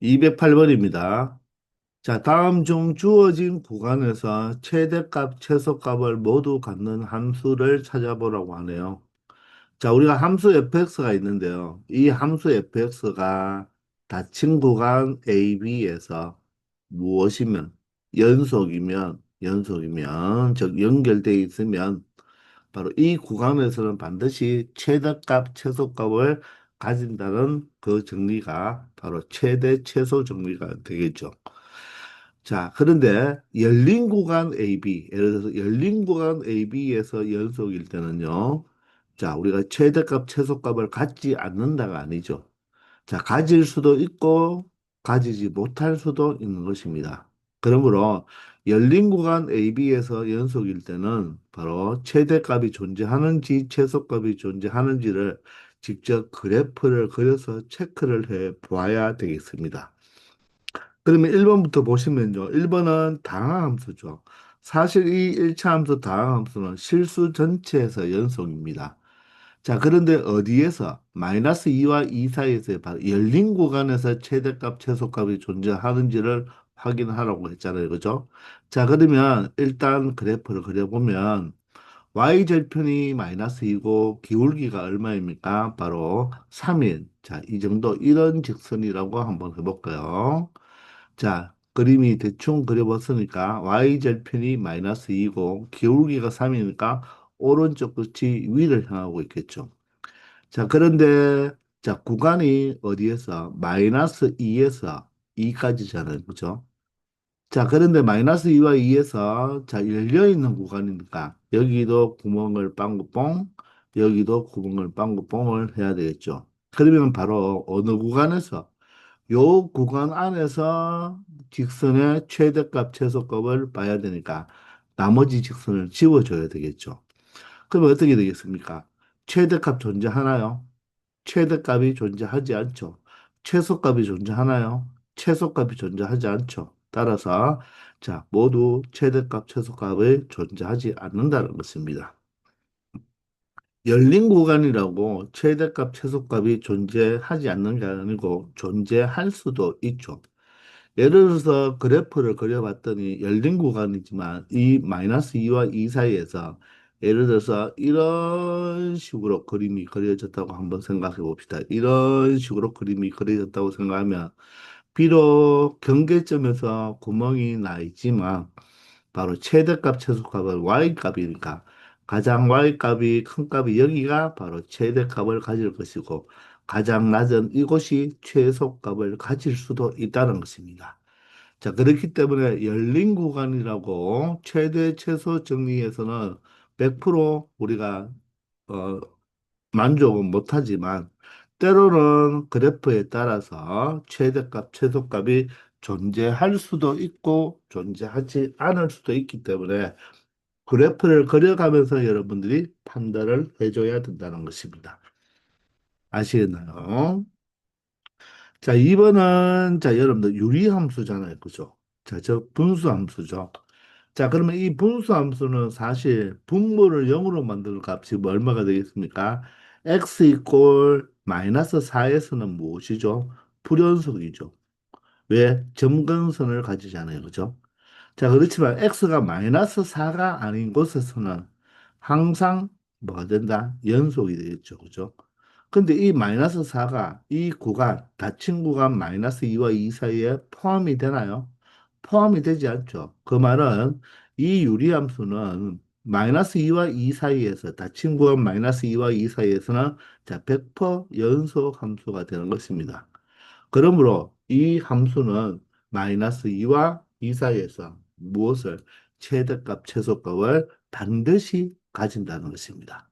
208번입니다. 자, 다음 중 주어진 구간에서 최대값, 최소값을 모두 갖는 함수를 찾아보라고 하네요. 자, 우리가 함수 fx가 있는데요. 이 함수 fx가 닫힌 구간 AB에서 무엇이면, 즉 연결되어 있으면 바로 이 구간에서는 반드시 최대값, 최소값을 가진다는 그 정리가 바로 최대, 최소 정리가 되겠죠. 자, 그런데 열린 구간 AB, 예를 들어서 열린 구간 AB에서 연속일 때는요. 자, 우리가 최대값, 최소값을 갖지 않는다가 아니죠. 자, 가질 수도 있고 가지지 못할 수도 있는 것입니다. 그러므로 열린 구간 AB에서 연속일 때는 바로 최대값이 존재하는지 최소값이 존재하는지를 직접 그래프를 그려서 체크를 해 보아야 되겠습니다. 그러면 1번부터 보시면요. 1번은 다항함수죠. 사실 이 1차 함수 다항함수는 실수 전체에서 연속입니다. 자, 그런데 어디에서 마이너스 2와 2 사이에서 바로 열린 구간에서 최대값, 최소값이 존재하는지를 확인하라고 했잖아요. 그죠? 자, 그러면 일단 그래프를 그려보면 y절편이 마이너스 2고 기울기가 얼마입니까? 바로 3인. 자, 이 정도 이런 직선이라고 한번 해볼까요? 자, 그림이 대충 그려봤으니까 y절편이 마이너스 2고 기울기가 3이니까 오른쪽 끝이 위를 향하고 있겠죠. 자, 그런데 자, 구간이 어디에서 마이너스 2에서 2까지잖아요. 그죠? 자, 그런데 마이너스 2와 2에서 자, 열려 있는 구간이니까 여기도 구멍을 빵구뽕, 여기도 구멍을 빵구뽕을 해야 되겠죠. 그러면 바로 어느 구간에서 요 구간 안에서 직선의 최대값, 최소값을 봐야 되니까 나머지 직선을 지워줘야 되겠죠. 그러면 어떻게 되겠습니까? 최대값 존재하나요? 최대값이 존재하지 않죠. 최소값이 존재하나요? 최소값이 존재하지 않죠. 따라서 자, 모두 최대값, 최소값이 존재하지 않는다는 것입니다. 열린 구간이라고 최대값, 최소값이 존재하지 않는 게 아니고 존재할 수도 있죠. 예를 들어서 그래프를 그려봤더니 열린 구간이지만 이 마이너스 2와 2 사이에서 예를 들어서 이런 식으로 그림이 그려졌다고 한번 생각해 봅시다. 이런 식으로 그림이 그려졌다고 생각하면 비록 경계점에서 구멍이 나 있지만 바로 최대값, 최소값은 y값이니까 가장 y값이 큰 값이 여기가 바로 최대값을 가질 것이고 가장 낮은 이곳이 최소값을 가질 수도 있다는 것입니다. 자, 그렇기 때문에 열린 구간이라고 최대 최소 정리에서는 100% 우리가 어, 만족은 못하지만 때로는 그래프에 따라서 최대값, 최소값이 존재할 수도 있고 존재하지 않을 수도 있기 때문에 그래프를 그려가면서 여러분들이 판단을 해줘야 된다는 것입니다. 아시겠나요? 자, 2번은 자, 여러분들 유리함수잖아요. 그죠? 자, 저 분수함수죠. 자, 그러면 이 분수함수는 사실 분모를 0으로 만드는 값이 뭐 얼마가 되겠습니까? x 이꼴 마이너스 4에서는 무엇이죠? 불연속이죠. 왜? 점근선을 가지잖아요. 그죠? 자, 그렇지만 x가 마이너스 4가 아닌 곳에서는 항상 뭐가 된다? 연속이 되겠죠. 그죠? 근데 이 마이너스 4가 이 구간, 닫힌 구간 마이너스 2와 2 사이에 포함이 되나요? 포함이 되지 않죠. 그 말은 이 유리함수는 마이너스 2와 2 사이에서 닫힌 구간 마이너스 2와 2 사이에서는 자, 100% 연속 함수가 되는 것입니다. 그러므로 이 함수는 마이너스 2와 2 사이에서 무엇을 최대값, 최소값을 반드시 가진다는 것입니다.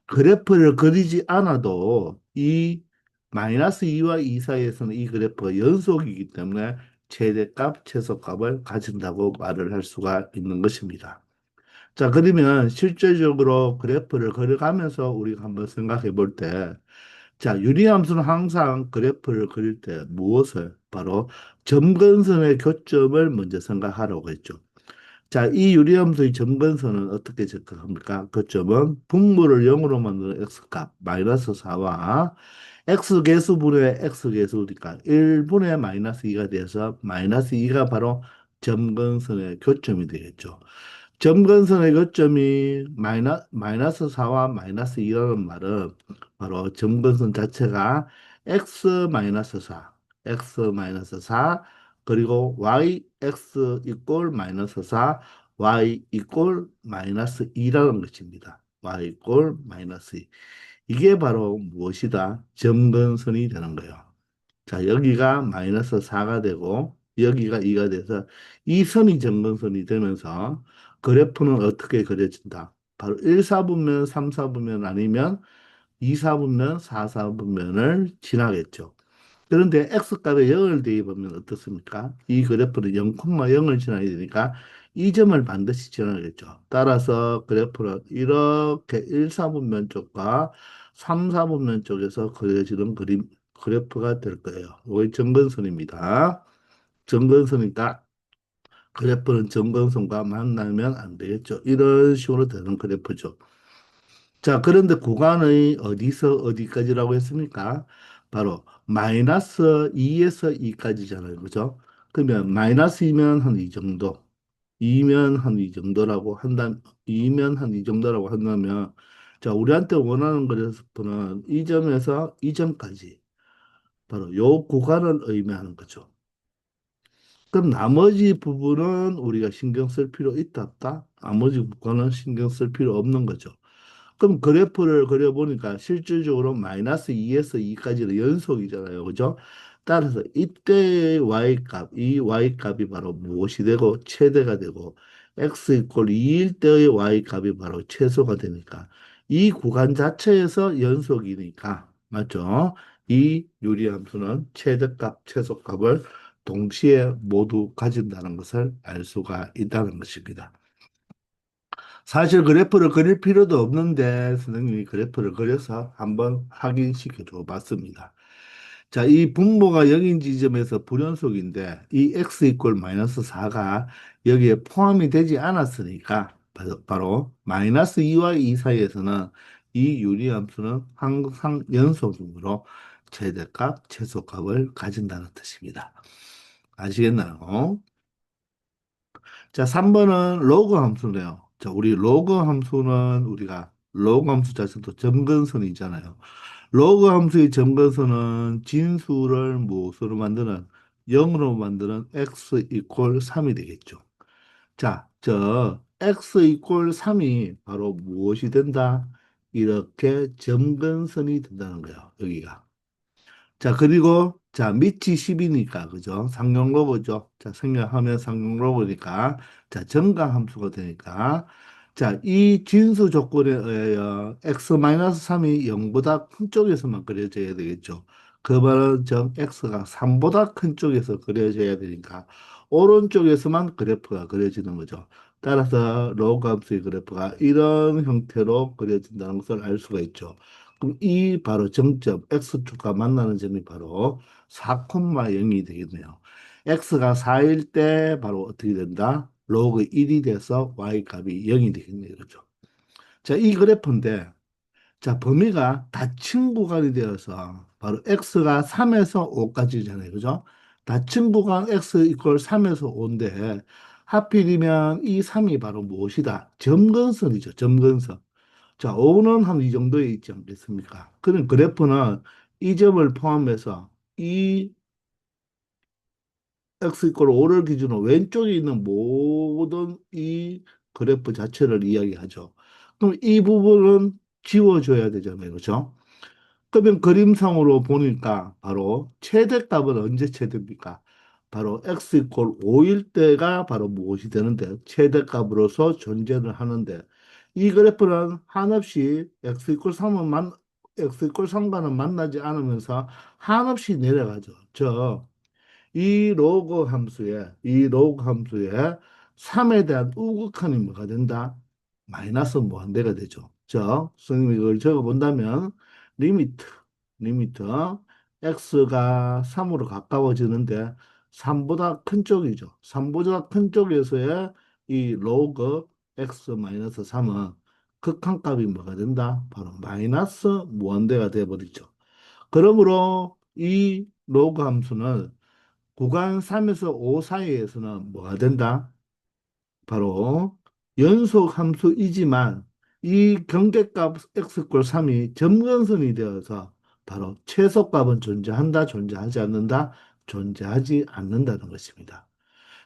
그래프를 그리지 않아도 이 마이너스 2와 2 사이에서는 이 그래프가 연속이기 때문에 최대값, 최소값을 가진다고 말을 할 수가 있는 것입니다. 자, 그러면 실제적으로 그래프를 그려가면서 우리가 한번 생각해 볼 때, 자, 유리함수는 항상 그래프를 그릴 때 무엇을? 바로 점근선의 교점을 먼저 생각하라고 했죠. 자, 이 유리함수의 점근선은 어떻게 접근합니까? 교점은 분모를 0으로 만드는 x값 마이너스 4와 x 개수분의 x 개수니까 1분의 마이너스 2가 돼서 마이너스 2가 바로 점근선의 교점이 되겠죠. 점근선의 교점이 마이너스 4와 마이너스 2라는 말은 바로 점근선 자체가 x 마이너스 4, x 마이너스 4 그리고 yx 이꼴 마이너스 4, y 이꼴 마이너스 2라는 것입니다. y 이꼴 마이너스 2. 이게 바로 무엇이다? 점근선이 되는 거예요. 자, 여기가 마이너스 4가 되고 여기가 2가 돼서 이 선이 점근선이 되면서 그래프는 어떻게 그려진다? 바로 1, 4분면, 3, 4분면 아니면 2, 4분면, 4, 4분면을 지나겠죠. 그런데 x값에 0을 대입하면 어떻습니까? 이 그래프는 0,0을 지나야 되니까 이 점을 반드시 지나겠죠. 따라서 그래프는 이렇게 1, 4분면 쪽과 3, 4분면 쪽에서 그려지는 그래프가 될 거예요. 이게 점근선입니다. 점근선이다. 그래프는 점근선과 만나면 안 되겠죠. 이런 식으로 되는 그래프죠. 자, 그런데 구간의 어디서 어디까지라고 했습니까? 바로 마이너스 2에서 2까지잖아요. 그죠? 그러면 마이너스 2면 한 이 정도, 2면 한 이 정도라고 한다, 2면 한 이 정도라고 한다면, 자, 우리한테 원하는 그래프는 이 점에서 이 점까지, 바로 요 구간을 의미하는 거죠. 그럼 나머지 부분은 우리가 신경 쓸 필요 있다, 없다? 나머지 부분은 신경 쓸 필요 없는 거죠. 그럼 그래프를 그려보니까 실질적으로 마이너스 2에서 2까지는 연속이잖아요. 그죠? 따라서 이때의 y값, 이 y값이 바로 무엇이 되고 최대가 되고 x 이퀄 2일 때의 y값이 바로 최소가 되니까 이 구간 자체에서 연속이니까 맞죠? 이 유리함수는 최대값, 최소값을 동시에 모두 가진다는 것을 알 수가 있다는 것입니다. 사실 그래프를 그릴 필요도 없는데 선생님이 그래프를 그려서 한번 확인시켜 줘 봤습니다. 자, 이 분모가 0인 지점에서 불연속인데 이 x 이퀄 마이너스 4가 여기에 포함이 되지 않았으니까 바로 마이너스 2와 2 사이에서는 이 유리함수는 항상 연속이므로 최대값, 최소값을 가진다는 뜻입니다. 아시겠나요? 자, 3번은 로그 함수네요. 자, 우리 로그 함수는 우리가 로그 함수 자체도 점근선이잖아요. 로그 함수의 점근선은 진수를 무엇으로 만드는 0으로 만드는 x 이퀄 3이 되겠죠. 자, x 이퀄 3이 바로 무엇이 된다? 이렇게 점근선이 된다는 거예요. 여기가. 자, 그리고, 자, 밑이 10이니까, 그죠? 상용로고죠. 자, 생략하면 상용로고니까, 자, 정강함수가 되니까, 자, 이 진수 조건에 의하여 x-3이 0보다 큰 쪽에서만 그려져야 되겠죠. 그 말은 x가 3보다 큰 쪽에서 그려져야 되니까, 오른쪽에서만 그래프가 그려지는 거죠. 따라서 로그 함수의 그래프가 이런 형태로 그려진다는 것을 알 수가 있죠. 그럼 이 바로 정점 X축과 만나는 점이 바로 4,0이 되겠네요. X가 4일 때 바로 어떻게 된다? 로그 1이 돼서 Y 값이 0이 되겠네요. 그렇죠? 자, 이 그래프인데 자, 범위가 닫힌 구간이 되어서 바로 X가 3에서 5까지잖아요. 그죠? 닫힌 구간 X 이퀄 3에서 5인데 하필이면 이 3이 바로 무엇이다? 점근선이죠. 점근선. 자, O는 한 이 정도에 있지 않겠습니까? 그런 그래프는 이 점을 포함해서 이 x 이퀄 5를 기준으로 왼쪽에 있는 모든 이 그래프 자체를 이야기하죠. 그럼 이 부분은 지워줘야 되잖아요. 그렇죠? 그러면 그림상으로 보니까 바로 최대값은 언제 최대입니까? 바로 x 이퀄 5일 때가 바로 무엇이 되는데 최대값으로서 존재를 하는데 이 그래프는 한없이 x 이퀄 3은 x 이퀄 3과는 만나지 않으면서 한없이 내려가죠. 이 로그 함수에 3에 대한 우극한이 뭐가 된다? 마이너스 무한대가 되죠. 선생님이 이걸 적어본다면 리미트, 리미트 x가 3으로 가까워지는데 3보다 큰 쪽이죠. 3보다 큰 쪽에서의 이 로그 x 마이너스 3은 극한값이 뭐가 된다? 바로 마이너스 무한대가 돼버리죠. 그러므로 이 로그 함수는 구간 3에서 5 사이에서는 뭐가 된다? 바로 연속 함수이지만 이 경계값 x 꼴 3이 점근선이 되어서 바로 최소값은 존재한다, 존재하지 않는다, 존재하지 않는다는 것입니다.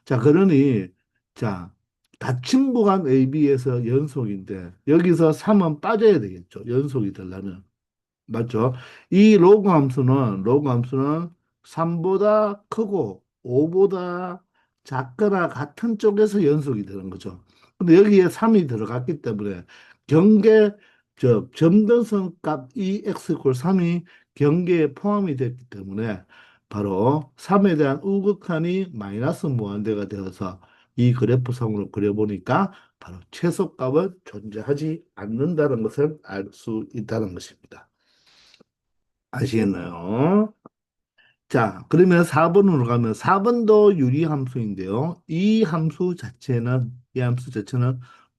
자, 그러니 자, 닫힌 구간 AB에서 연속인데 여기서 3은 빠져야 되겠죠. 연속이 되려면. 맞죠? 이 로그 함수는 3보다 크고 5보다 작거나 같은 쪽에서 연속이 되는 거죠. 근데 여기에 3이 들어갔기 때문에 경계, 점등선 값 이 x 꼴 3이 경계에 포함이 됐기 때문에 바로 3에 대한 우극한이 마이너스 무한대가 되어서 이 그래프상으로 그려보니까 바로 최소값은 존재하지 않는다는 것을 알 수 있다는 것입니다. 아시겠나요? 자, 그러면 4번으로 가면 4번도 유리함수인데요. 이 함수 자체는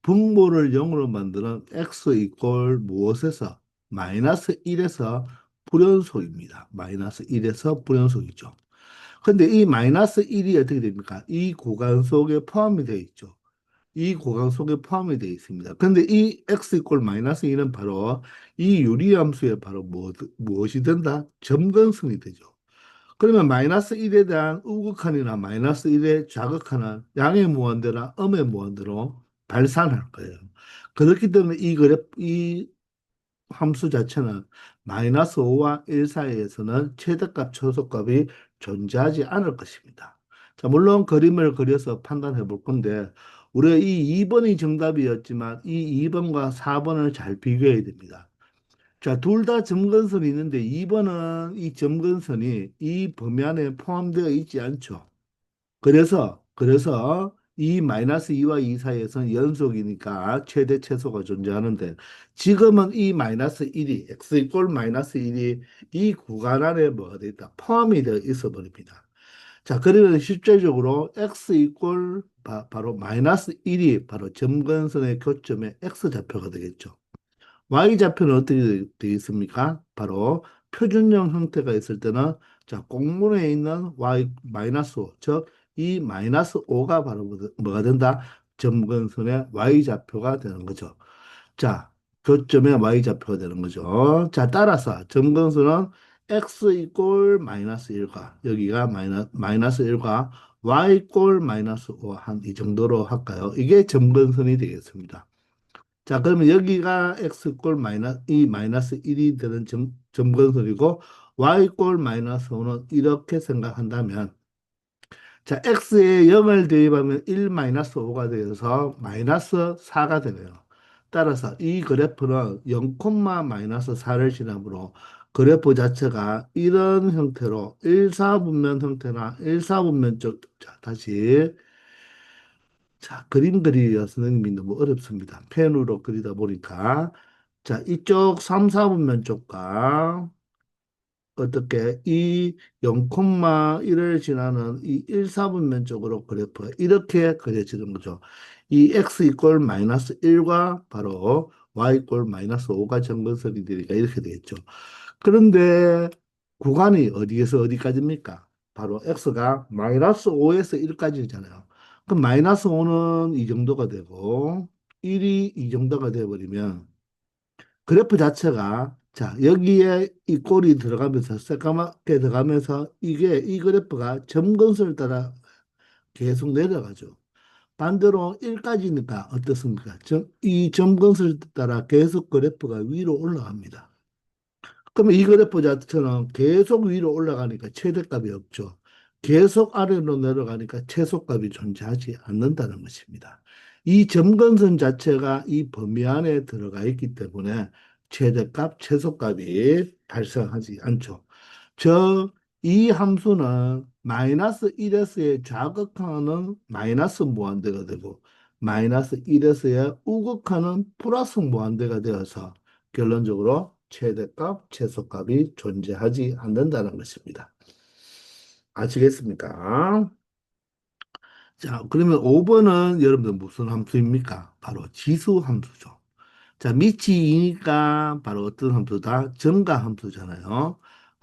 분모를 0으로 만드는 x 이꼴 무엇에서? 마이너스 1에서 불연속입니다. 마이너스 1에서 불연속이죠. 근데 이 마이너스 1이 어떻게 됩니까? 이 구간 속에 포함이 되어 있죠. 이 구간 속에 포함이 되어 있습니다. 근데 이 x 이꼴 마이너스 1은 바로 이 유리함수의 바로 무엇이 된다? 점근성이 되죠. 그러면 마이너스 1에 대한 우극한이나 마이너스 1의 좌극한은 양의 무한대나 음의 무한대로 발산할 거예요. 그렇기 때문에 이 함수 자체는 마이너스 5와 1 사이에서는 최대값, 최소값이 존재하지 않을 것입니다. 자, 물론 그림을 그려서 판단해 볼 건데, 우리가 이 2번이 정답이었지만 이 2번과 4번을 잘 비교해야 됩니다. 자, 둘 다 점근선이 있는데 2번은 이 점근선이 이 범위 안에 포함되어 있지 않죠. 그래서 이 마이너스 2와 2 사이에서는 연속이니까 최대 최소가 존재하는데 지금은 이 마이너스 1이 x 이꼴 마이너스 1이 이 구간 안에 뭐가 되어 있다? 포함이 되어 있어 버립니다. 자, 그러면 실제적으로 x 이꼴 바로 마이너스 1이 바로 점근선의 교점의 x 좌표가 되겠죠. Y좌표는 어떻게 되어 있습니까? 바로 표준형 형태가 있을 때는 자, 공문에 있는 Y 마이너스 5, 즉 이 마이너스 5가 바로 뭐가 된다? 점근선의 Y좌표가 되는 거죠. 자, 교점의 Y좌표가 되는 거죠. 자, 따라서 점근선은 X 이꼴 마이너스 1과 여기가 마이너스 1과 Y 꼴 마이너스 5 한 이 정도로 할까요? 이게 점근선이 되겠습니다. 자, 그러면 여기가 x꼴 이 마이너스 1이 되는 점근선이고 y꼴 마이너스 5는 이렇게 생각한다면 자, x에 0을 대입하면 1 마이너스 5가 되어서 마이너스 4가 되네요. 따라서 이 그래프는 0, 마이너스 4를 지나므로 그래프 자체가 이런 형태로 1사분면 형태나 1사분면 쪽, 자, 다시 자, 그림 그리기가 선생님이 너무 어렵습니다. 펜으로 그리다 보니까. 자, 이쪽 3, 4분면 쪽과 어떻게 이 0,1을 지나는 이 1, 4분면 쪽으로 그래프가 이렇게 그려지는 거죠. 이 x 이꼴 마이너스 1과 바로 y 이꼴 마이너스 5가 점근선이 되니까 이렇게 되겠죠. 그런데 구간이 어디에서 어디까지입니까? 바로 x가 마이너스 5에서 1까지잖아요. 그럼 마이너스 5는 이 정도가 되고 1이 이 정도가 되어버리면 그래프 자체가 자 여기에 이 꼴이 들어가면서 새까맣게 들어가면서 이게 이 그래프가 점근선을 따라 계속 내려가죠. 반대로 1까지니까 어떻습니까? 이 점근선을 따라 계속 그래프가 위로 올라갑니다. 그러면 이 그래프 자체는 계속 위로 올라가니까 최대값이 없죠. 계속 아래로 내려가니까 최소값이 존재하지 않는다는 것입니다. 이 점근선 자체가 이 범위 안에 들어가 있기 때문에 최대값, 최소값이 발생하지 않죠. 이 함수는 마이너스 1에서의 좌극하는 마이너스 무한대가 되고 마이너스 1에서의 우극하는 플러스 무한대가 되어서 결론적으로 최대값, 최소값이 존재하지 않는다는 것입니다. 아시겠습니까? 자, 그러면 5번은 여러분들 무슨 함수입니까? 바로 지수 함수죠. 자, 밑이 2니까 바로 어떤 함수다? 증가 함수잖아요.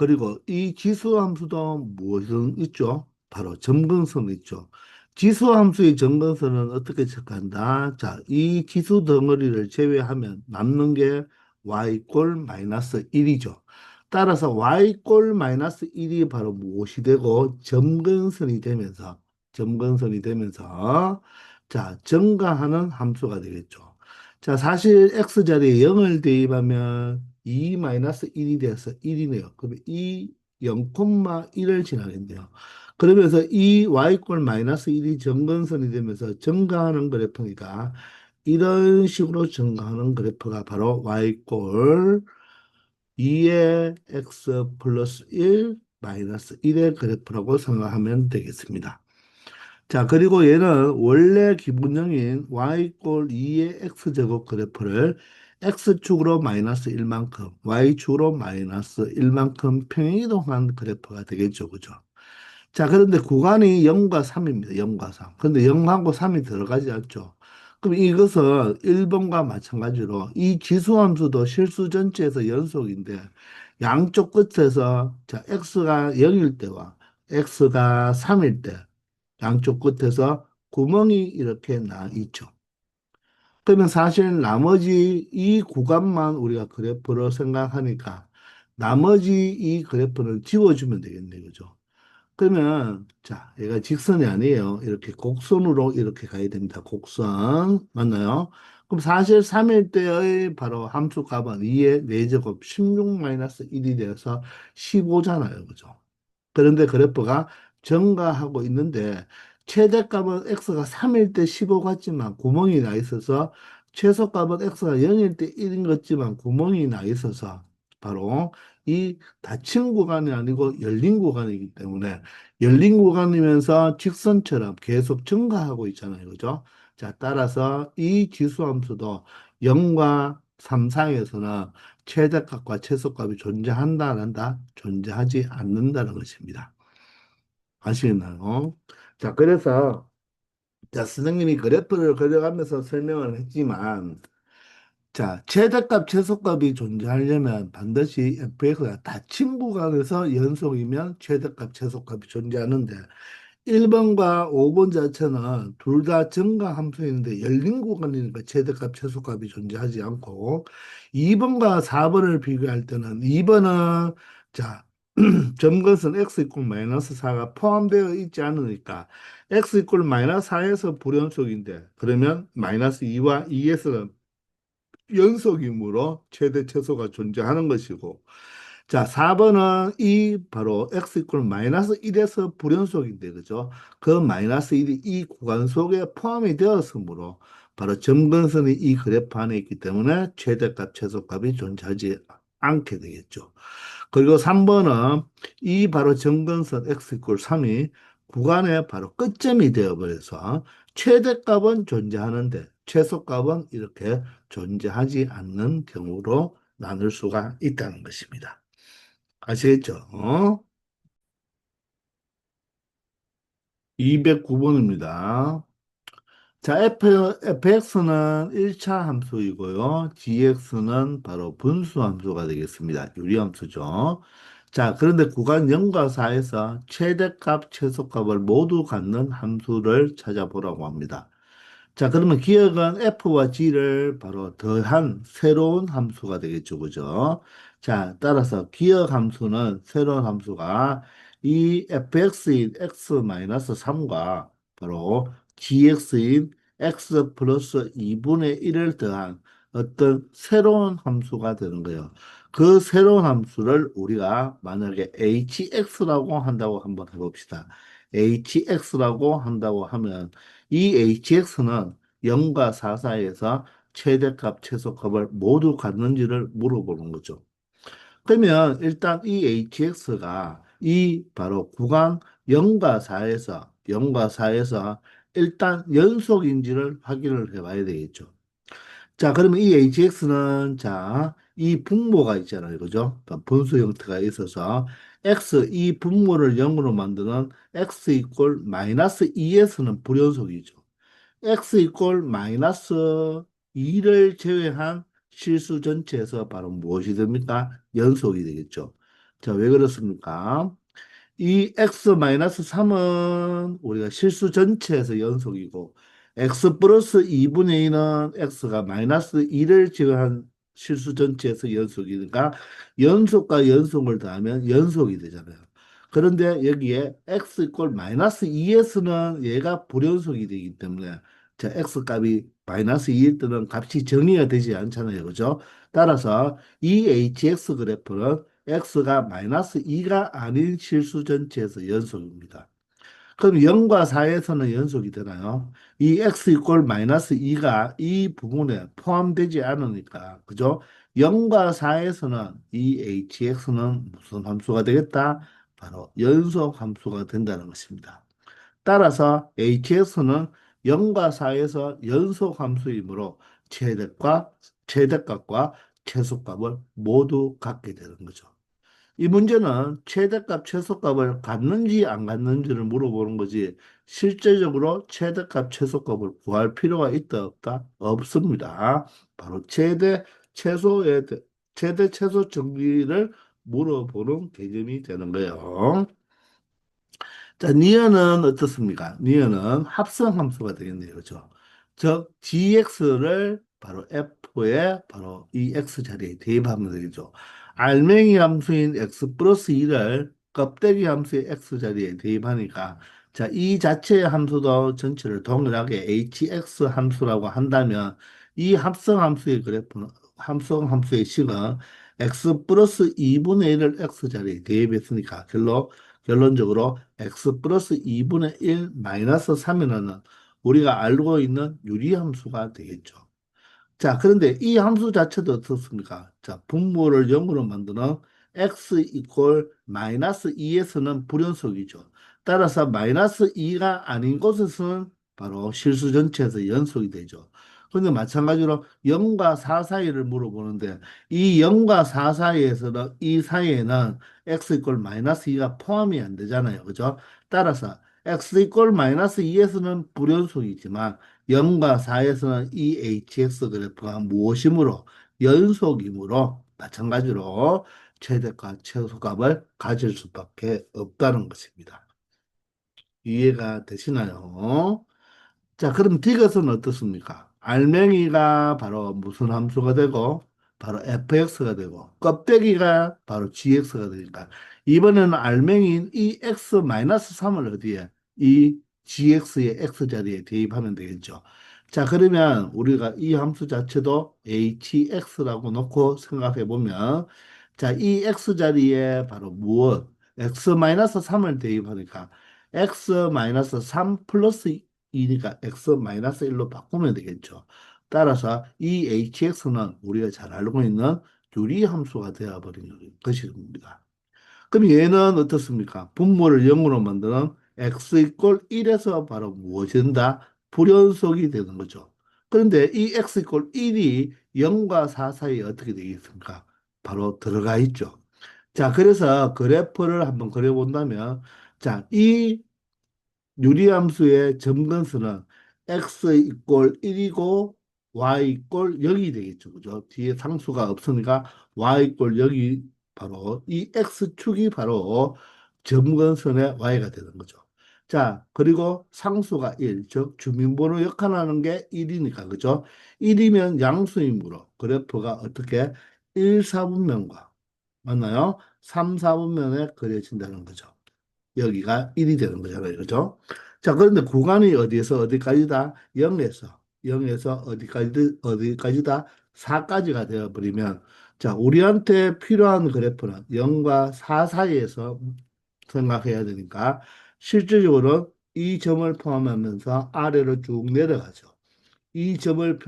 그리고 이 지수함수도 무엇은 있죠? 바로 점근성 있죠. 지수함수의 점근성은 어떻게 체크한다? 자, 이 지수 덩어리를 제외하면 남는 게 y꼴 마이너스 1이죠. 따라서 y꼴 마이너스 1이 바로 무엇이 되고 점근선이 되면서 자, 증가하는 함수가 되겠죠. 자, 사실 x자리에 0을 대입하면 2-1이 돼서 1이네요. 그러면 이 0,1을 지나겠네요. 그러면서 이 y꼴 마이너스 1이 점근선이 되면서 증가하는 그래프니까 이런 식으로 증가하는 그래프가 바로 y꼴 2의 x 플러스 1 마이너스 1의 그래프라고 생각하면 되겠습니다. 자, 그리고 얘는 원래 기본형인 y꼴 2의 x제곱 그래프를 x축으로 마이너스 1만큼, y축으로 마이너스 1만큼 평행이동한 그래프가 되겠죠. 그죠? 자, 그런데 구간이 0과 3입니다. 0과 3. 근데 0하고 3이 들어가지 않죠. 그럼 이것은 1번과 마찬가지로 이 지수함수도 실수 전체에서 연속인데 양쪽 끝에서 자, x가 0일 때와 x가 3일 때 양쪽 끝에서 구멍이 이렇게 나 있죠. 그러면 사실 나머지 이 구간만 우리가 그래프로 생각하니까 나머지 이 그래프를 지워주면 되겠네. 그죠? 그러면 자, 얘가 직선이 아니에요. 이렇게 곡선으로 이렇게 가야 됩니다. 곡선. 맞나요? 그럼 사실 3일 때의 바로 함수 값은 2의 4제곱 16-1이 되어서 15잖아요. 그죠? 그런데 그래프가 증가하고 있는데 최대값은 x가 3일 때 15 같지만 구멍이 나 있어서 최소값은 x가 0일 때 1인 같지만 구멍이 나 있어서 바로 이 닫힌 구간이 아니고 열린 구간이기 때문에 열린 구간이면서 직선처럼 계속 증가하고 있잖아요. 그죠? 자, 따라서 이 지수함수도 0과 3 사이에서는 최대값과 최소값이 존재한다, 안 한다? 존재하지 않는다는 것입니다. 아시겠나요? 자, 그래서, 자, 선생님이 그래프를 그려가면서 설명을 했지만, 자, 최대값, 최소값이 존재하려면 반드시 fx가 닫힌 구간에서 연속이면 최대값, 최소값이 존재하는데, 1번과 5번 자체는 둘 다 증가 함수인데 열린 구간이니까 최대값, 최소값이 존재하지 않고 2번과 4번을 비교할 때는 2번은 자 점근선 x 이퀄 마이너스 4가 포함되어 있지 않으니까 x 이퀄 마이너스 4에서 불연속인데 그러면 마이너스 2와 2에서는 연속이므로 최대 최소가 존재하는 것이고 자, 4번은 이 바로 x 이퀄 마이너스 1에서 불연속인데 그죠? 그 마이너스 1이 이 구간 속에 포함이 되었으므로 바로 점근선이 이 그래프 안에 있기 때문에 최대값, 최소값이 존재하지 않게 되겠죠. 그리고 3번은 이 바로 점근선 x 이퀄 3이 구간의 바로 끝점이 되어버려서 최대값은 존재하는데 최소값은 이렇게 존재하지 않는 경우로 나눌 수가 있다는 것입니다. 아시겠죠? 209번입니다. 자, fx는 1차 함수이고요. gx는 바로 분수 함수가 되겠습니다. 유리함수죠. 자, 그런데 구간 0과 4에서 최대값, 최소값을 모두 갖는 함수를 찾아보라고 합니다. 자, 그러면 기억은 f와 g를 바로 더한 새로운 함수가 되겠죠. 그죠? 자, 따라서 기억 함수는 새로운 함수가 이 fx인 x-3과 바로 gx인 x 플러스 2분의 1을 더한 어떤 새로운 함수가 되는 거예요. 그 새로운 함수를 우리가 만약에 hx라고 한다고 한번 해봅시다. hx라고 한다고 하면 이 hx는 0과 4 사이에서 최대값, 최소값을 모두 갖는지를 물어보는 거죠. 그러면 일단 이 hx가 이 바로 구간 0과 4에서 일단 연속인지를 확인을 해봐야 되겠죠. 자, 그러면 이 hx는 자, 이 분모가 있잖아요. 그죠? 분수 형태가 있어서 이 분모를 0으로 만드는 x 이퀄 마이너스 2에서는 불연속이죠. x 이퀄 마이너스 2를 제외한 실수 전체에서 바로 무엇이 됩니까? 연속이 되겠죠. 자, 왜 그렇습니까? 이 x-3은 우리가 실수 전체에서 연속이고 x 플러스 2분의 2는 x가 마이너스 2를 지원한 실수 전체에서 연속이니까 연속과 연속을 더하면 연속이 되잖아요. 그런데 여기에 x 이꼴 마이너스 2에서는 얘가 불연속이 되기 때문에 자, x 값이 마이너스 2일 때는 값이 정의가 되지 않잖아요. 그죠? 따라서 이 hx 그래프는 x가 마이너스 2가 아닌 실수 전체에서 연속입니다. 그럼 0과 4에서는 연속이 되나요? 이 x 이꼴 마이너스 2가 이 부분에 포함되지 않으니까, 그죠? 0과 4에서는 이 hx는 무슨 함수가 되겠다? 바로 연속 함수가 된다는 것입니다. 따라서 hx는 0과 4에서 연속 함수이므로 최대값과 최소값을 모두 갖게 되는 거죠. 이 문제는 최대값, 최소값을 갖는지 안 갖는지를 물어보는 거지, 실제적으로 최대값, 최소값을 구할 필요가 있다, 없다? 없습니다. 바로 최대, 최소 정리를 물어보는 개념이 되는 거예요. 자, 니은은 어떻습니까? 니은은 합성함수가 되겠네요. 그죠? 즉, gx를 바로 f에 바로 이 x 자리에 대입하면 되겠죠. 알맹이 함수인 x 플러스 2를 껍데기 함수의 x 자리에 대입하니까 자, 이 자체의 함수도 전체를 동일하게 hx 함수라고 한다면 이 합성함수의 그래프는 합성함수의 식은 x 플러스 2분의 1을 x 자리에 대입했으니까 결론적으로 x 플러스 2분의 1 마이너스 3이라는 우리가 알고 있는 유리함수가 되겠죠. 자, 그런데 이 함수 자체도 어떻습니까? 자, 분모를 0으로 만드는 x 이꼴 마이너스 2에서는 불연속이죠. 따라서 마이너스 2가 아닌 곳에서는 바로 실수 전체에서 연속이 되죠. 그런데 마찬가지로 0과 4 사이를 물어보는데 이 0과 4 사이에서는 이 사이에는 x 이꼴 마이너스 2가 포함이 안 되잖아요. 그죠? 따라서 x 이꼴 마이너스 2에서는 불연속이지만 0과 4에서는 이 hx 그래프가 무엇이므로 연속이므로 마찬가지로 최대값, 최소값을 가질 수밖에 없다는 것입니다. 이해가 되시나요? 자, 그럼 디귿은 어떻습니까? 알맹이가 바로 무슨 함수가 되고, 바로 fx가 되고, 껍데기가 바로 gx가 되니까, 이번에는 알맹이인 이 x-3을 어디에? 이 gx의 x자리에 대입하면 되겠죠. 자, 그러면 우리가 이 함수 자체도 hx라고 놓고 생각해 보면, 자, 이 x자리에 바로 무엇? x-3을 대입하니까, x-3 플러스 2니까 x-1로 바꾸면 되겠죠. 따라서 이 hx는 우리가 잘 알고 있는 유리함수가 되어버리는 것입니다. 그럼 얘는 어떻습니까? 분모를 0으로 만드는 x 이꼴 1에서 바로 무엇이 된다? 불연속이 되는 거죠. 그런데 이 x 이꼴 1이 0과 4 사이에 어떻게 되겠습니까? 바로 들어가 있죠. 자, 그래서 그래프를 한번 그려본다면, 자, 이 유리함수의 점근수는 x 이꼴 1이고 y 이꼴 0이 되겠죠. 그죠? 뒤에 상수가 없으니까 y 이꼴 0이 바로 이 x축이 바로 점근선의 y가 되는 거죠. 자, 그리고 상수가 1, 즉 주민번호 역할하는 게 1이니까 그죠? 1이면 양수이므로 그래프가 어떻게 1, 4분면과 맞나요? 3, 4분면에 그려진다는 거죠. 여기가 1이 되는 거잖아요. 그죠? 자, 그런데 구간이 어디에서 어디까지다? 0에서 어디까지다? 4까지가 되어버리면, 자, 우리한테 필요한 그래프는 0과 4 사이에서 생각해야 되니까, 실질적으로 이 점을 포함하면서 아래로 쭉 내려가죠. 이 점을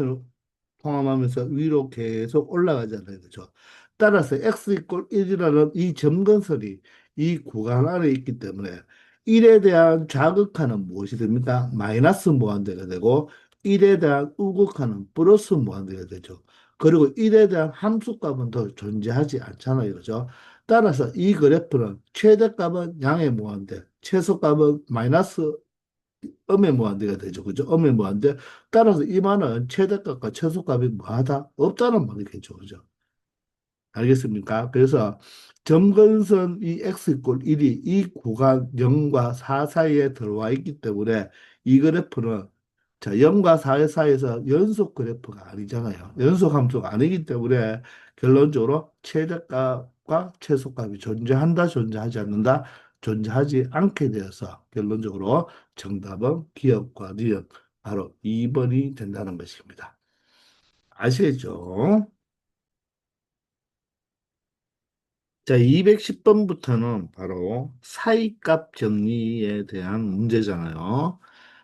포함하면서 위로 계속 올라가잖아요. 그죠? 따라서 x 이꼴 1이라는 이 점근설이 이 구간 안에 있기 때문에 1에 대한 자극하는 무엇이 됩니까? 마이너스 무한대가 되고 1에 대한 우극하는 플러스 무한대가 되죠. 그리고 1에 대한 함수값은 더 존재하지 않잖아요. 그죠? 따라서 이 그래프는 최대값은 양의 무한대, 최소값은 마이너스 음의 무한대가 되죠. 그죠? 음의 무한대. 따라서 이 말은 최대값과 최소값이 뭐하다? 없다는 말이겠죠. 그죠? 알겠습니까? 그래서 점근선 이 x 이꼴 1이 이 구간 0과 4 사이에 들어와 있기 때문에 이 그래프는 자 0과 4 사이에서 연속 그래프가 아니잖아요. 연속 함수가 아니기 때문에 결론적으로 최대값과 최소값이 존재한다, 존재하지 않는다, 존재하지 않게 되어서 결론적으로 정답은 기억과 니은 바로 2번이 된다는 것입니다. 아시겠죠? 자, 210번부터는 바로 사이값 정리에 대한 문제잖아요.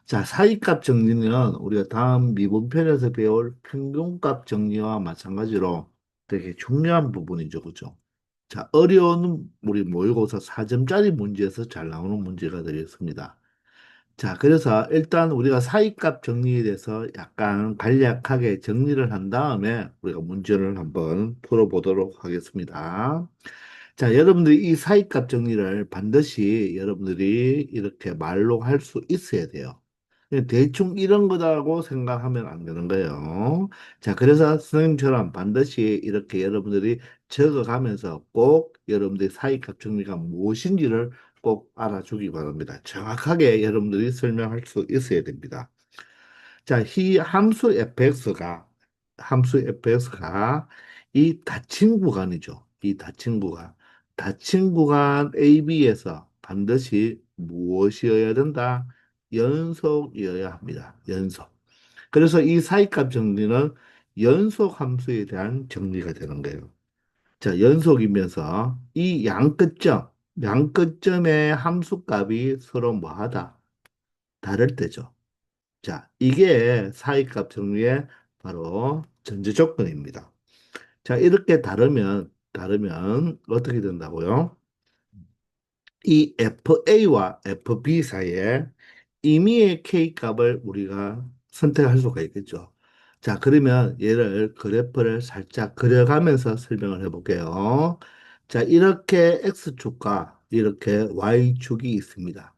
자, 사이값 정리는 우리가 다음 미분편에서 배울 평균값 정리와 마찬가지로 되게 중요한 부분이죠. 그죠? 자, 어려운 우리 모의고사 4점짜리 문제에서 잘 나오는 문제가 되겠습니다. 자, 그래서 일단 우리가 사이값 정리에 대해서 약간 간략하게 정리를 한 다음에 우리가 문제를 한번 풀어보도록 하겠습니다. 자, 여러분들이 이 사이값 정리를 반드시 여러분들이 이렇게 말로 할 수 있어야 돼요. 대충 이런 거다라고 생각하면 안 되는 거예요. 자, 그래서 선생님처럼 반드시 이렇게 여러분들이 적어가면서 꼭 여러분들이 사이값 정리가 무엇인지를 꼭 알아주기 바랍니다. 정확하게 여러분들이 설명할 수 있어야 됩니다. 자, 이 함수 fx가 이 닫힌 구간이죠. 이 닫힌 구간 AB에서 반드시 무엇이어야 된다? 연속이어야 합니다. 연속. 그래서 이 사이값 정리는 연속 함수에 대한 정리가 되는 거예요. 자, 연속이면서 이 양끝점의 함수값이 서로 뭐하다? 다를 때죠. 자, 이게 사이값 정리의 바로 전제 조건입니다. 자, 이렇게 다르면 어떻게 된다고요? 이 FA와 FB 사이에 임의의 K 값을 우리가 선택할 수가 있겠죠. 자, 그러면 얘를 그래프를 살짝 그려가면서 설명을 해볼게요. 자, 이렇게 X축과 이렇게 Y축이 있습니다.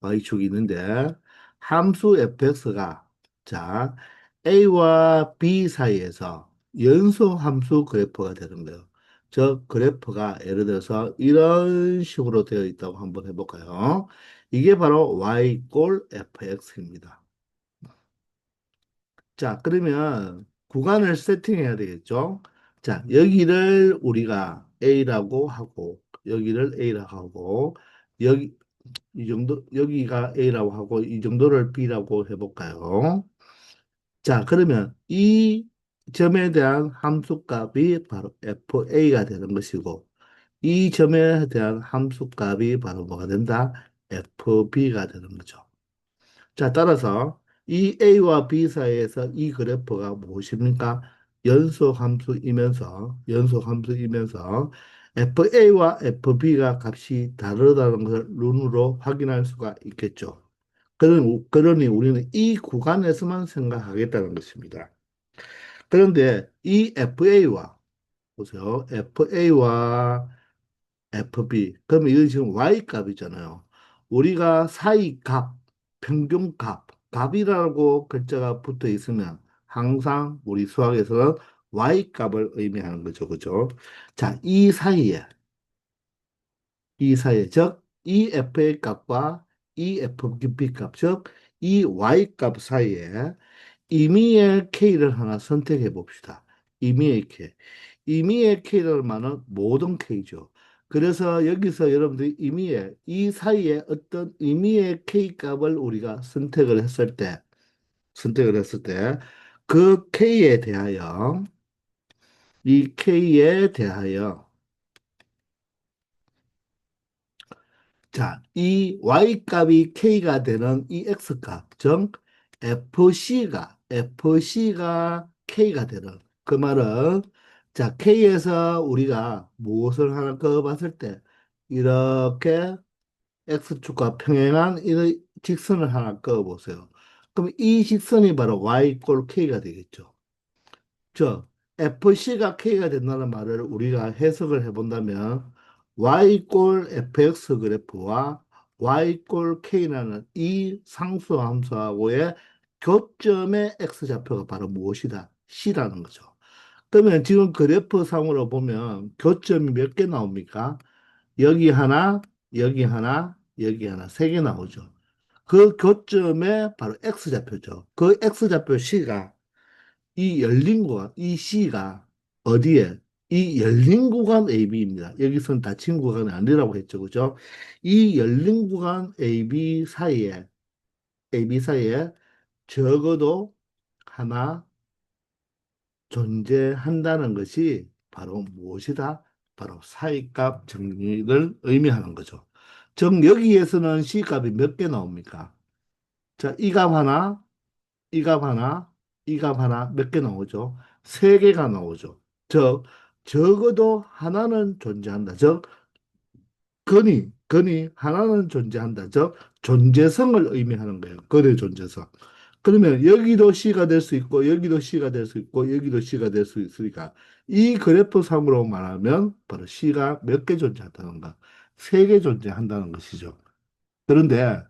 Y축이 있는데 함수 fx가 자 A와 B 사이에서 연속 함수 그래프가 되는 거예요. 저 그래프가 예를 들어서 이런 식으로 되어 있다고 한번 해볼까요? 이게 바로 y 꼴 fx입니다. 자, 그러면 구간을 세팅해야 되겠죠? 자, 여기를 우리가 A라고 하고 여기를 A라고 하고 여기 이 정도, 여기가 A라고 하고, 이 정도를 B라고 해볼까요? 자, 그러면 이 점에 대한 함수값이 바로 FA가 되는 것이고, 이 점에 대한 함수값이 바로 뭐가 된다? FB가 되는 거죠. 자, 따라서 이 A와 B 사이에서 이 그래프가 무엇입니까? 연속함수이면서 FA와 FB가 값이 다르다는 것을 눈으로 확인할 수가 있겠죠. 그러니 우리는 이 구간에서만 생각하겠다는 것입니다. 그런데 이 FA와 보세요. FA와 FB. 그러면 이건 지금 Y 값이잖아요. 우리가 사이 값, 평균 값, 값이라고 글자가 붙어 있으면 항상 우리 수학에서는 Y 값을 의미하는 거죠. 그죠? 자, 즉, 이 FA 값과 이 FB 값, 즉, 이 Y 값 사이에 임의의 K를 하나 선택해 봅시다. 임의의 K. 임의의 K라는 말은 모든 K죠. 그래서 여기서 여러분들이 이 사이에 어떤 임의의 K 값을 우리가 선택을 했을 때, 그 K에 대하여, 이 K에 대하여, 자, 이 Y값이 K가 되는 이 X값, 즉, FC가 K가 되는, 그 말은, 자, K에서 우리가 무엇을 하나 그어봤을 때, 이렇게 X축과 평행한 이 직선을 하나 그어보세요. 그럼 이 직선이 바로 Y 꼴 K가 되겠죠. 저 FC가 K가 된다는 말을 우리가 해석을 해본다면 Y꼴 fx 그래프와 Y꼴 K라는 이 상수함수하고의 교점의 X좌표가 바로 무엇이다? C라는 거죠. 그러면 지금 그래프 상으로 보면 교점이 몇 개 나옵니까? 여기 하나, 여기 하나, 여기 하나, 세 개 나오죠. 그 교점에 바로 X좌표죠. 그 X좌표 C가 이 열린 구간, 이 C가 어디에? 이 열린 구간 AB입니다. 여기서는 닫힌 구간이 아니라고 했죠. 그죠? 이 열린 구간 AB 사이에 적어도 하나 존재한다는 것이 바로 무엇이다? 바로 사이값 정리를 의미하는 거죠. 즉, 여기에서는 C값이 몇 개 나옵니까? 자, 이 값 하나, 이 값 하나, 이 값 하나 몇 개 나오죠? 세 개가 나오죠. 즉, 적어도 하나는 존재한다. 즉, 근이 하나는 존재한다. 즉, 존재성을 의미하는 거예요. 근의 존재성. 그러면 여기도 C가 될 수 있고, 여기도 C가 될 수 있고, 여기도 C가 될 수 있으니까, 이 그래프 상으로 말하면 바로 C가 몇 개 존재한다는가? 세 개 존재한다는 것이죠. 그런데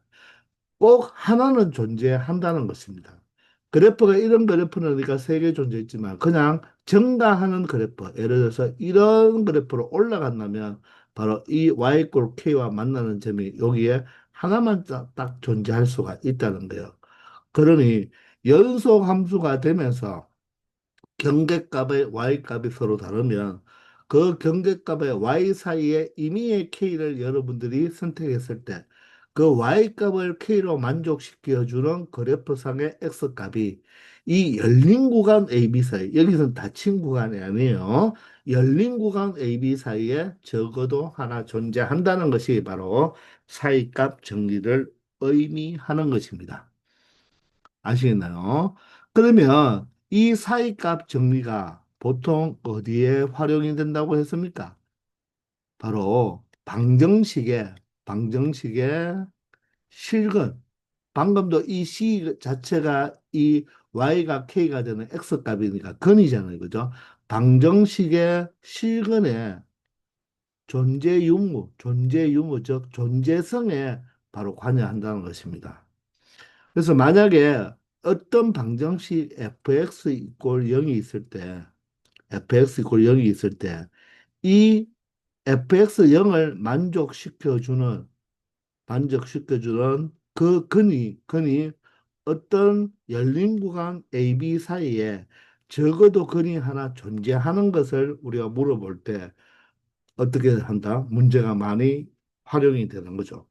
꼭 하나는 존재한다는 것입니다. 그래프가 이런 그래프는 우리가 세 개 존재했지만 그냥 증가하는 그래프, 예를 들어서 이런 그래프로 올라간다면 바로 이 y 꼴 k와 만나는 점이 여기에 하나만 딱 존재할 수가 있다는 거예요. 그러니 연속 함수가 되면서 경계값의 y값이 서로 다르면 그 경계값의 y 사이에 임의의 k를 여러분들이 선택했을 때 그 y값을 k로 만족시켜주는 그래프상의 x값이 이 열린 구간 AB 사이, 여기서는 닫힌 구간이 아니에요. 열린 구간 AB 사이에 적어도 하나 존재한다는 것이 바로 사이값 정리를 의미하는 것입니다. 아시겠나요? 그러면 이 사이값 정리가 보통 어디에 활용이 된다고 했습니까? 바로 방정식의 실근. 방금도 이 C 자체가 이 Y가 K가 되는 X값이니까 근이잖아요. 그죠? 방정식의 실근에 존재 유무, 즉 존재성에 바로 관여한다는 것입니다. 그래서 만약에 어떤 방정식 fx 이꼴 0이 있을 때, fx 이꼴 0이 있을 때, 이 fx 0을 만족시켜주는 그 근이 어떤 열린 구간 AB 사이에 적어도 근이 하나 존재하는 것을 우리가 물어볼 때 어떻게 한다? 문제가 많이 활용이 되는 거죠.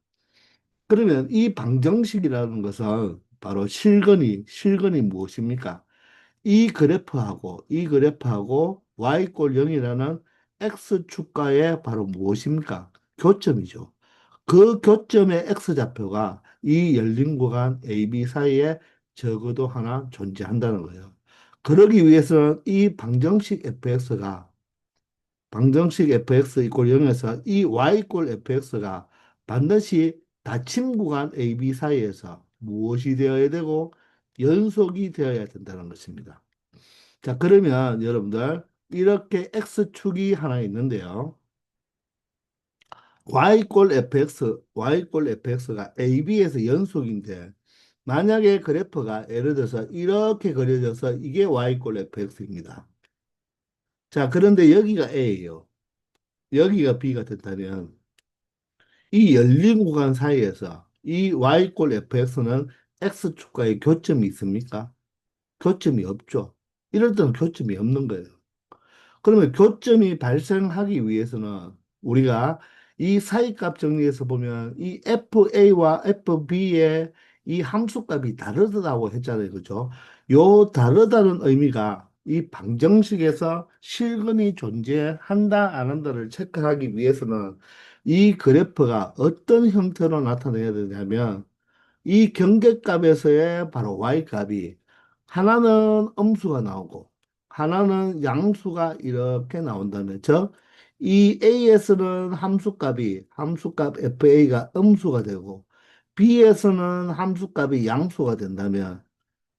그러면 이 방정식이라는 것은 바로 실근이 무엇입니까? 이 그래프하고 y꼴 0이라는 x축과의 바로 무엇입니까? 교점이죠. 그 교점의 x좌표가 이 열린 구간 AB 사이에 적어도 하나 존재한다는 거예요. 그러기 위해서는 이 방정식 fx 이꼴 0에서 이 y 이꼴 fx가 반드시 닫힘 구간 AB 사이에서 무엇이 되어야 되고 연속이 되어야 된다는 것입니다. 자, 그러면 여러분들 이렇게 x축이 하나 있는데요. y 이꼴 fx가 AB에서 연속인데 만약에 그래프가 예를 들어서 이렇게 그려져서 이게 y 이꼴 fx입니다. 자, 그런데 여기가 A예요. 여기가 B가 된다면 이 열린 구간 사이에서 이 y꼴 fx는 x축과의 교점이 있습니까? 교점이 없죠. 이럴 때는 교점이 없는 거예요. 그러면 교점이 발생하기 위해서는 우리가 이 사이값 정리에서 보면 이 FA와 FB의 이 함수값이 다르다고 했잖아요. 그죠? 요 다르다는 의미가 이 방정식에서 실근이 존재한다, 안 한다를 체크하기 위해서는 이 그래프가 어떤 형태로 나타내야 되냐면 이 경계값에서의 바로 y값이 하나는 음수가 나오고 하나는 양수가 이렇게 나온다면 즉 이 A에서는 함수값 FA가 음수가 되고 B에서는 함수값이 양수가 된다면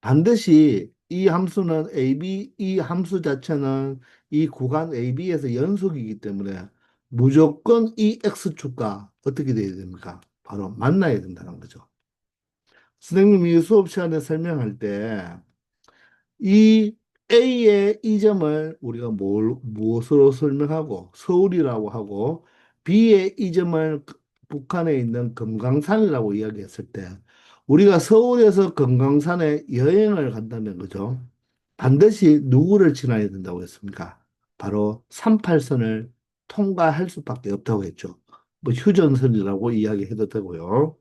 반드시 이 함수 자체는 이 구간 AB에서 연속이기 때문에 무조건 이 X축과 어떻게 돼야 됩니까? 바로 만나야 된다는 거죠. 선생님이 수업 시간에 설명할 때, 이 A의 이 점을 우리가 무엇으로 설명하고 서울이라고 하고 B의 이 점을 북한에 있는 금강산이라고 이야기했을 때 우리가 서울에서 금강산에 여행을 간다면 그죠? 반드시 누구를 지나야 된다고 했습니까? 바로 38선을 통과할 수밖에 없다고 했죠. 뭐 휴전선이라고 이야기해도 되고요.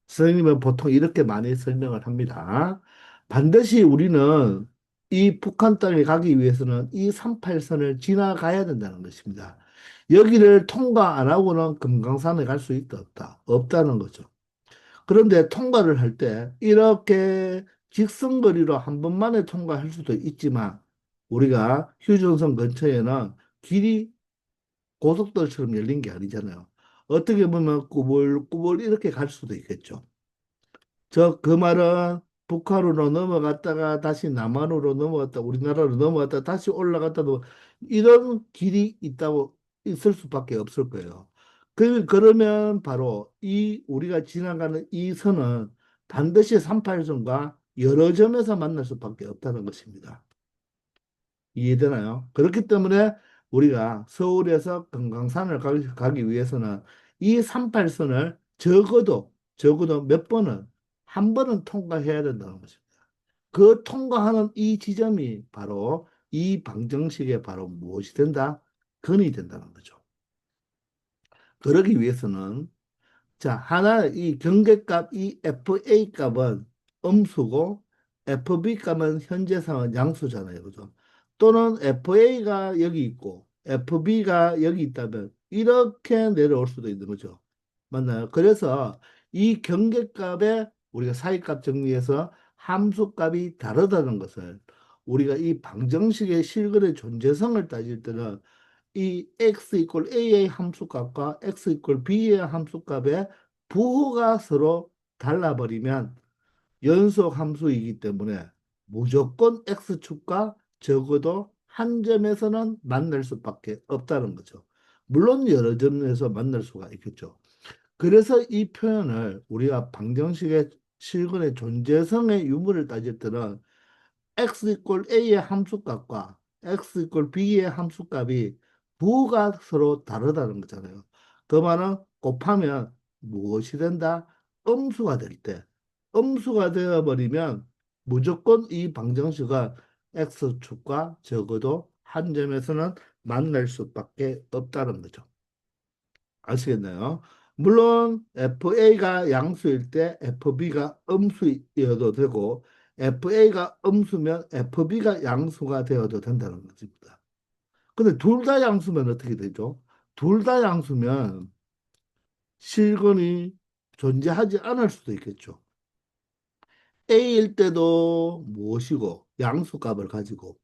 선생님은 보통 이렇게 많이 설명을 합니다. 반드시 우리는 이 북한 땅에 가기 위해서는 이 38선을 지나가야 된다는 것입니다. 여기를 통과 안 하고는 금강산에 갈 수 있다, 없다? 없다는 거죠. 그런데 통과를 할 때 이렇게 직선거리로 한 번만에 통과할 수도 있지만 우리가 휴전선 근처에는 길이 고속도로처럼 열린 게 아니잖아요. 어떻게 보면 꾸불꾸불 이렇게 갈 수도 있겠죠. 그 말은 북한으로 넘어갔다가 다시 남한으로 넘어갔다 우리나라로 넘어갔다 다시 올라갔다도 이런 길이 있다고 있을 수밖에 없을 거예요. 그러면 바로 이 우리가 지나가는 이 선은 반드시 38선과 여러 점에서 만날 수밖에 없다는 것입니다. 이해되나요? 그렇기 때문에 우리가 서울에서 금강산을 가기 위해서는 이 38선을 적어도 몇 번은 한 번은 통과해야 된다는 것입니다. 그 통과하는 이 지점이 바로 이 방정식의 바로 무엇이 된다? 근이 된다는 거죠. 그러기 위해서는 자, 하나, 이 경계값, 이 FA 값은 음수고, FB 값은 현재 상황 양수잖아요. 그죠? 또는 FA가 여기 있고, FB가 여기 있다면, 이렇게 내려올 수도 있는 거죠. 맞나요? 그래서 이 경계값에 우리가 사이값 정리해서 함수값이 다르다는 것을 우리가 이 방정식의 실근의 존재성을 따질 때는 이 x 이퀄 a의 함수값과 x 이퀄 b의 함수값의 부호가 서로 달라버리면 연속 함수이기 때문에 무조건 x축과 적어도 한 점에서는 만날 수밖에 없다는 거죠. 물론 여러 점에서 만날 수가 있겠죠. 그래서 이 표현을 우리가 방정식의 실근의 존재성의 유무를 따질 때는 x 이퀄 a의 함수값과 x 이퀄 b의 함수값이 부호가 서로 다르다는 거잖아요. 그 말은 곱하면 무엇이 된다? 음수가 될 때. 음수가 되어버리면 무조건 이 방정식은 x축과 적어도 한 점에서는 만날 수밖에 없다는 거죠. 아시겠나요? 물론 FA가 양수일 때 FB가 음수여도 되고 FA가 음수면 FB가 양수가 되어도 된다는 것입니다. 근데 둘 다 양수면 어떻게 되죠? 둘 다 양수면 실근이 존재하지 않을 수도 있겠죠. A일 때도 무엇이고 양수값을 가지고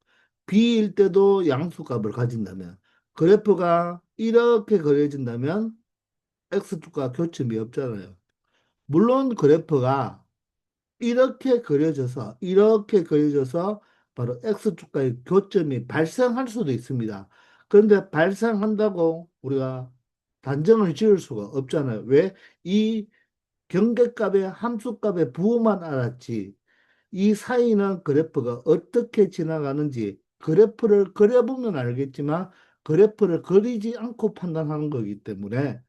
B일 때도 양수값을 가진다면 그래프가 이렇게 그려진다면 X축과 교점이 없잖아요. 물론 그래프가 이렇게 그려져서 바로 X축과의 교점이 발생할 수도 있습니다. 그런데 발생한다고 우리가 단정을 지을 수가 없잖아요. 왜? 이 경계값의 함수값의 부호만 알았지. 이 사이는 그래프가 어떻게 지나가는지 그래프를 그려보면 알겠지만 그래프를 그리지 않고 판단하는 거기 때문에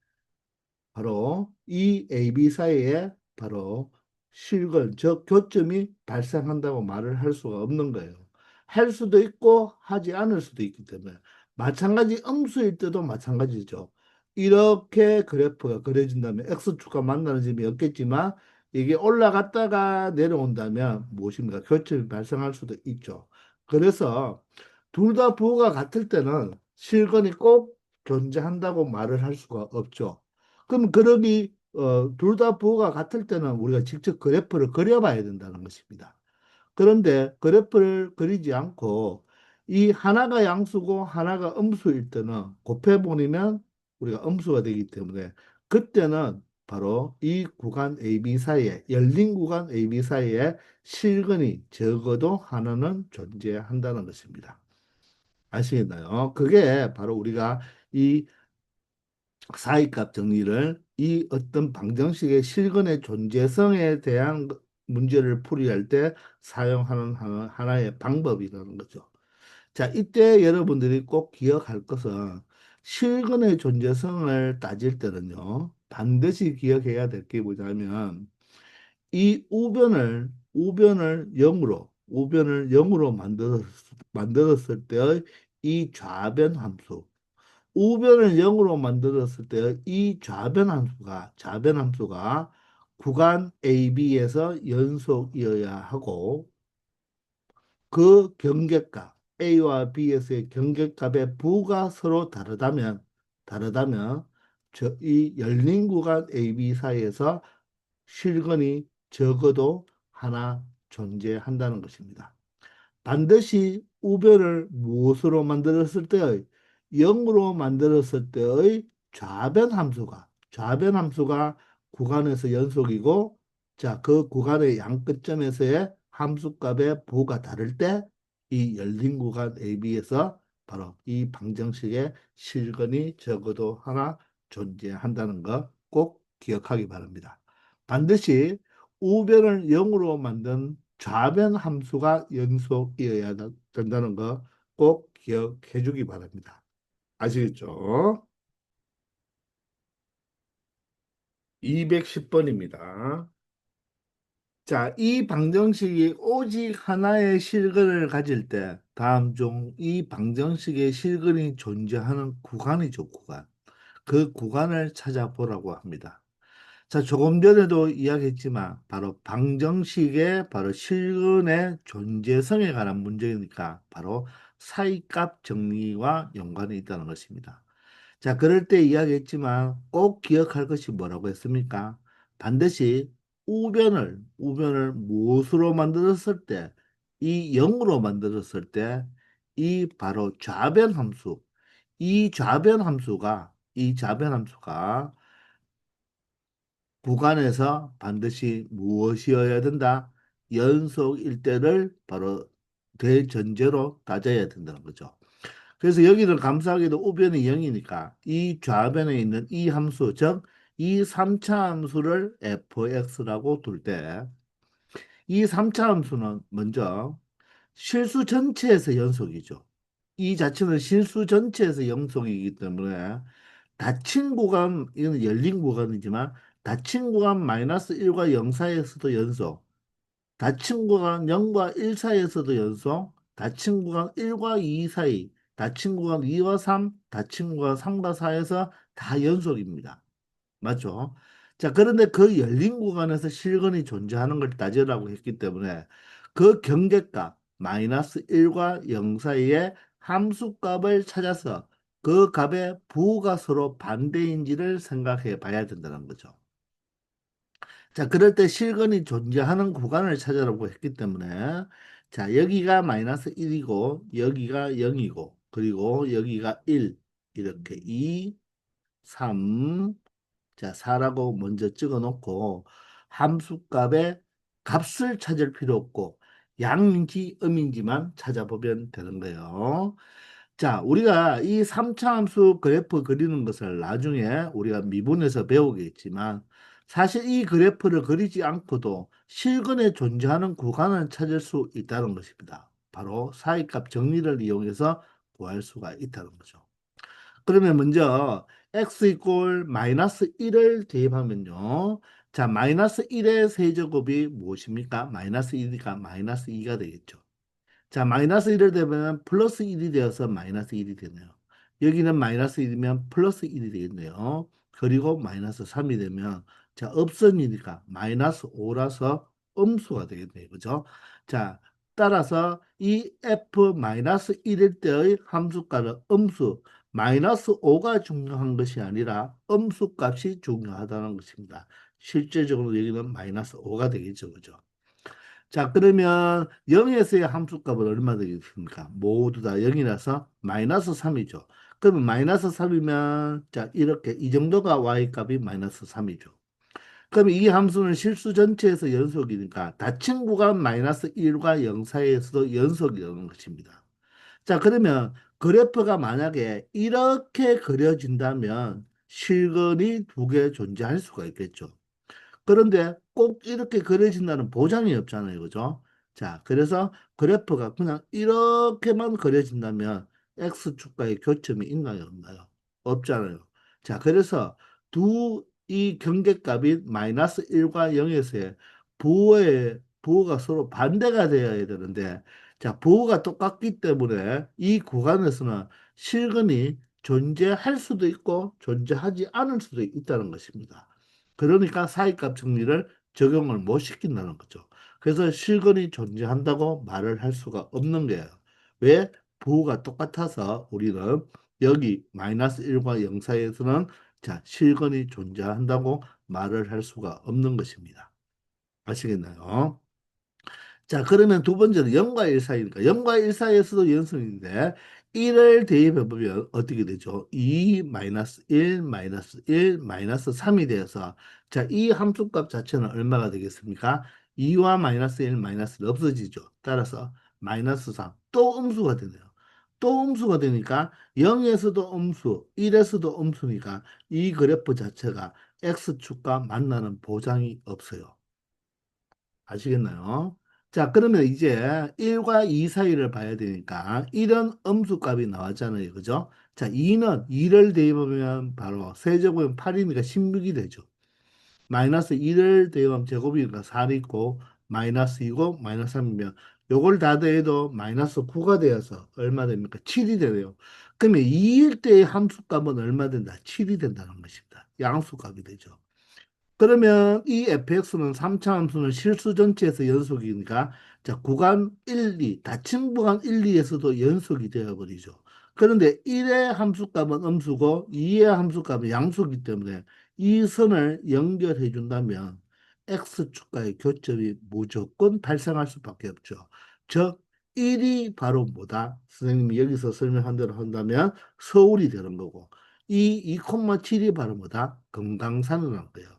바로 이 AB 사이에 바로 실근, 즉 교점이 발생한다고 말을 할 수가 없는 거예요. 할 수도 있고 하지 않을 수도 있기 때문에 마찬가지 음수일 때도 마찬가지죠. 이렇게 그래프가 그려진다면 X축과 만나는 점이 없겠지만 이게 올라갔다가 내려온다면 무엇입니까? 교점이 발생할 수도 있죠. 그래서 둘 다 부호가 같을 때는 실근이 꼭 존재한다고 말을 할 수가 없죠. 그럼 그러기 둘 다 부호가 같을 때는 우리가 직접 그래프를 그려봐야 된다는 것입니다. 그런데 그래프를 그리지 않고 이 하나가 양수고 하나가 음수일 때는 곱해보면 우리가 음수가 되기 때문에 그때는 바로 이 구간 AB 사이에 열린 구간 AB 사이에 실근이 적어도 하나는 존재한다는 것입니다. 아시겠나요? 그게 바로 우리가 이 사이값 정리를 이 어떤 방정식의 실근의 존재성에 대한 문제를 풀이할 때 사용하는 하나의 방법이라는 거죠. 자, 이때 여러분들이 꼭 기억할 것은 실근의 존재성을 따질 때는요, 반드시 기억해야 될 게 뭐냐면, 이 우변을 0으로 만들었을 때의 이 좌변 함수, 우변을 0으로 만들었을 때의 이 좌변 함수가 구간 AB에서 연속이어야 하고, 그 경계값 A와 B에서의 경계값의 부가 서로 다르다면 이 열린 구간 AB 사이에서 실근이 적어도 하나 존재한다는 것입니다. 반드시 우변을 무엇으로 만들었을 때의 0으로 만들었을 때의 좌변 함수가 구간에서 연속이고, 자, 그 구간의 양끝점에서의 함수값의 부가 다를 때 이 열린 구간 AB에서 바로 이 방정식의 실근이 적어도 하나 존재한다는 거 꼭 기억하기 바랍니다. 반드시 우변을 0으로 만든 좌변 함수가 연속이어야 된다는 거 꼭 기억해 주기 바랍니다. 아시겠죠? 210번입니다. 자, 이 방정식이 오직 하나의 실근을 가질 때 다음 중 이 방정식의 실근이 존재하는 구간이죠, 구간. 그 구간을 찾아보라고 합니다. 자, 조금 전에도 이야기했지만 바로 방정식의 바로 실근의 존재성에 관한 문제니까 바로 사이값 정리와 연관이 있다는 것입니다. 자, 그럴 때 이야기했지만 꼭 기억할 것이 뭐라고 했습니까? 반드시 우변을 무엇으로 만들었을 때, 이 0으로 만들었을 때, 이 바로 이 좌변 함수가 구간에서 반드시 무엇이어야 된다? 연속일 때를 바로 대전제로 따져야 된다는 거죠. 그래서 여기는 감사하게도 우변이 0이니까 이 좌변에 있는 이 함수, 즉 이 3차 함수를 fx라고 둘 때 이 3차 함수는 먼저 실수 전체에서 연속이죠. 이 자체는 실수 전체에서 연속이기 때문에 닫힌 구간, 이건 열린 구간이지만 닫힌 구간 마이너스 1과 0 사이에서도 연속, 닫힌 구간 0과 1 사이에서도 연속, 닫힌 구간 1과 2 사이, 닫힌 구간 2와 3, 닫힌 구간 3과 4에서 다 연속입니다. 맞죠? 자, 그런데 그 열린 구간에서 실근이 존재하는 걸 따지라고 했기 때문에 그 경계값 마이너스 1과 0 사이의 함수값을 찾아서 그 값의 부가 서로 반대인지를 생각해 봐야 된다는 거죠. 자, 그럴 때 실근이 존재하는 구간을 찾아라고 했기 때문에 자, 여기가 마이너스 1이고 여기가 0이고 그리고 여기가 1 이렇게 2, 3, 자, 4라고 먼저 찍어 놓고 함수값의 값을 찾을 필요 없고 양인지 음인지만 찾아보면 되는 거예요. 자, 우리가 이 3차 함수 그래프 그리는 것을 나중에 우리가 미분에서 배우겠지만 사실 이 그래프를 그리지 않고도 실근에 존재하는 구간을 찾을 수 있다는 것입니다. 바로 사이값 정리를 이용해서 구할 수가 있다는 거죠. 그러면 먼저 x 이꼴 마이너스 1을 대입하면요. 자, 마이너스 1의 세제곱이 무엇입니까? 마이너스 1이니까 마이너스 2가 되겠죠. 자, 마이너스 1을 대면 플러스 1이 되어서 마이너스 1이 되네요. 여기는 마이너스 1이면 플러스 1이 되겠네요. 그리고 마이너스 3이 되면 자, 없선이니까 마이너스 5라서 음수가 되겠네요. 그죠? 자, 따라서 이 f 마이너스 1일 때의 함수값은 음수 마이너스 5가 중요한 것이 아니라 음수 값이 중요하다는 것입니다. 실제적으로 여기는 마이너스 5가 되겠죠. 그죠? 자, 그러면 0에서의 함수값은 얼마 되겠습니까? 모두 다 0이라서 마이너스 3이죠. 그러면 마이너스 3이면 자, 이렇게 이 정도가 y값이 마이너스 3이죠. 그러면 이 함수는 실수 전체에서 연속이니까 닫힌 구간 마이너스 1과 0 사이에서도 연속이라는 것입니다. 자, 그러면 그래프가 만약에 이렇게 그려진다면 실근이 두 개 존재할 수가 있겠죠. 그런데 꼭 이렇게 그려진다는 보장이 없잖아요. 그죠? 자, 그래서 그래프가 그냥 이렇게만 그려진다면 X축과의 교점이 있나요? 없나요? 없잖아요. 자, 그래서 이 경계값이 마이너스 1과 0에서의 부호가 서로 반대가 되어야 되는데, 자, 부호가 똑같기 때문에 이 구간에서는 실근이 존재할 수도 있고 존재하지 않을 수도 있다는 것입니다. 그러니까 사이값 정리를 적용을 못 시킨다는 거죠. 그래서 실근이 존재한다고 말을 할 수가 없는 거예요. 왜? 부호가 똑같아서 우리는 여기 마이너스 1과 0 사이에서는 자, 실근이 존재한다고 말을 할 수가 없는 것입니다. 아시겠나요? 자, 그러면 두 번째는 0과 1 사이니까 0과 1 사이에서도 연속인데 1을 대입해 보면 어떻게 되죠? 2 마이너스 1 마이너스 1 마이너스 3이 되어서 자, 이 함수값 자체는 얼마가 되겠습니까? 2와 마이너스 1 마이너스는 없어지죠. 따라서 마이너스 3. 또 음수가 되네요. 또 음수가 되니까 0에서도 음수, 1에서도 음수니까 이 그래프 자체가 X축과 만나는 보장이 없어요. 아시겠나요? 자, 그러면 이제 1과 2 사이를 봐야 되니까 1은 음수값이 나왔잖아요. 그죠? 자, 2는 2를 대입하면 바로 세제곱이면 8이니까 16이 되죠. 마이너스 2를 대입하면 제곱이니까 4이 있고 마이너스 2고 마이너스 3이면 요걸 다 더해도 마이너스 9가 되어서 얼마 됩니까? 7이 되네요. 그러면 2일 때의 함수값은 얼마 된다? 7이 된다는 것입니다. 양수값이 되죠. 그러면 이 fx는 3차 함수는 실수 전체에서 연속이니까 자, 구간 1, 2, 닫힌 구간 1, 2에서도 연속이 되어버리죠. 그런데 1의 함수값은 음수고 2의 함수값은 양수이기 때문에 이 선을 연결해 준다면 x축과의 교점이 무조건 발생할 수밖에 없죠. 즉 1이 바로 뭐다? 선생님이 여기서 설명한 대로 한다면 서울이 되는 거고 이 2,7이 바로 뭐다? 금강산을 한 거예요.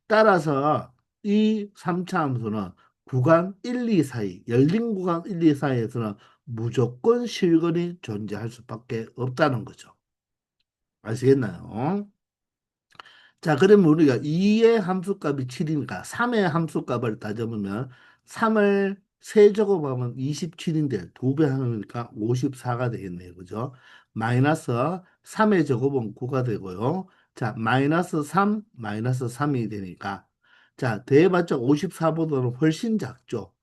따라서 이 3차 함수는 구간 1, 2 사이, 열린 구간 1, 2 사이에서는 무조건 실근이 존재할 수밖에 없다는 거죠. 아시겠나요? 자, 그러면 우리가 2의 함수값이 7이니까 3의 함수값을 따져보면 3을 세제곱하면 27인데 2배 하니까 54가 되겠네요. 그죠? 마이너스 3의 제곱은 9가 되고요. 자, 마이너스 3, 마이너스 3이 되니까 자, 대해봤자 54보다는 훨씬 작죠.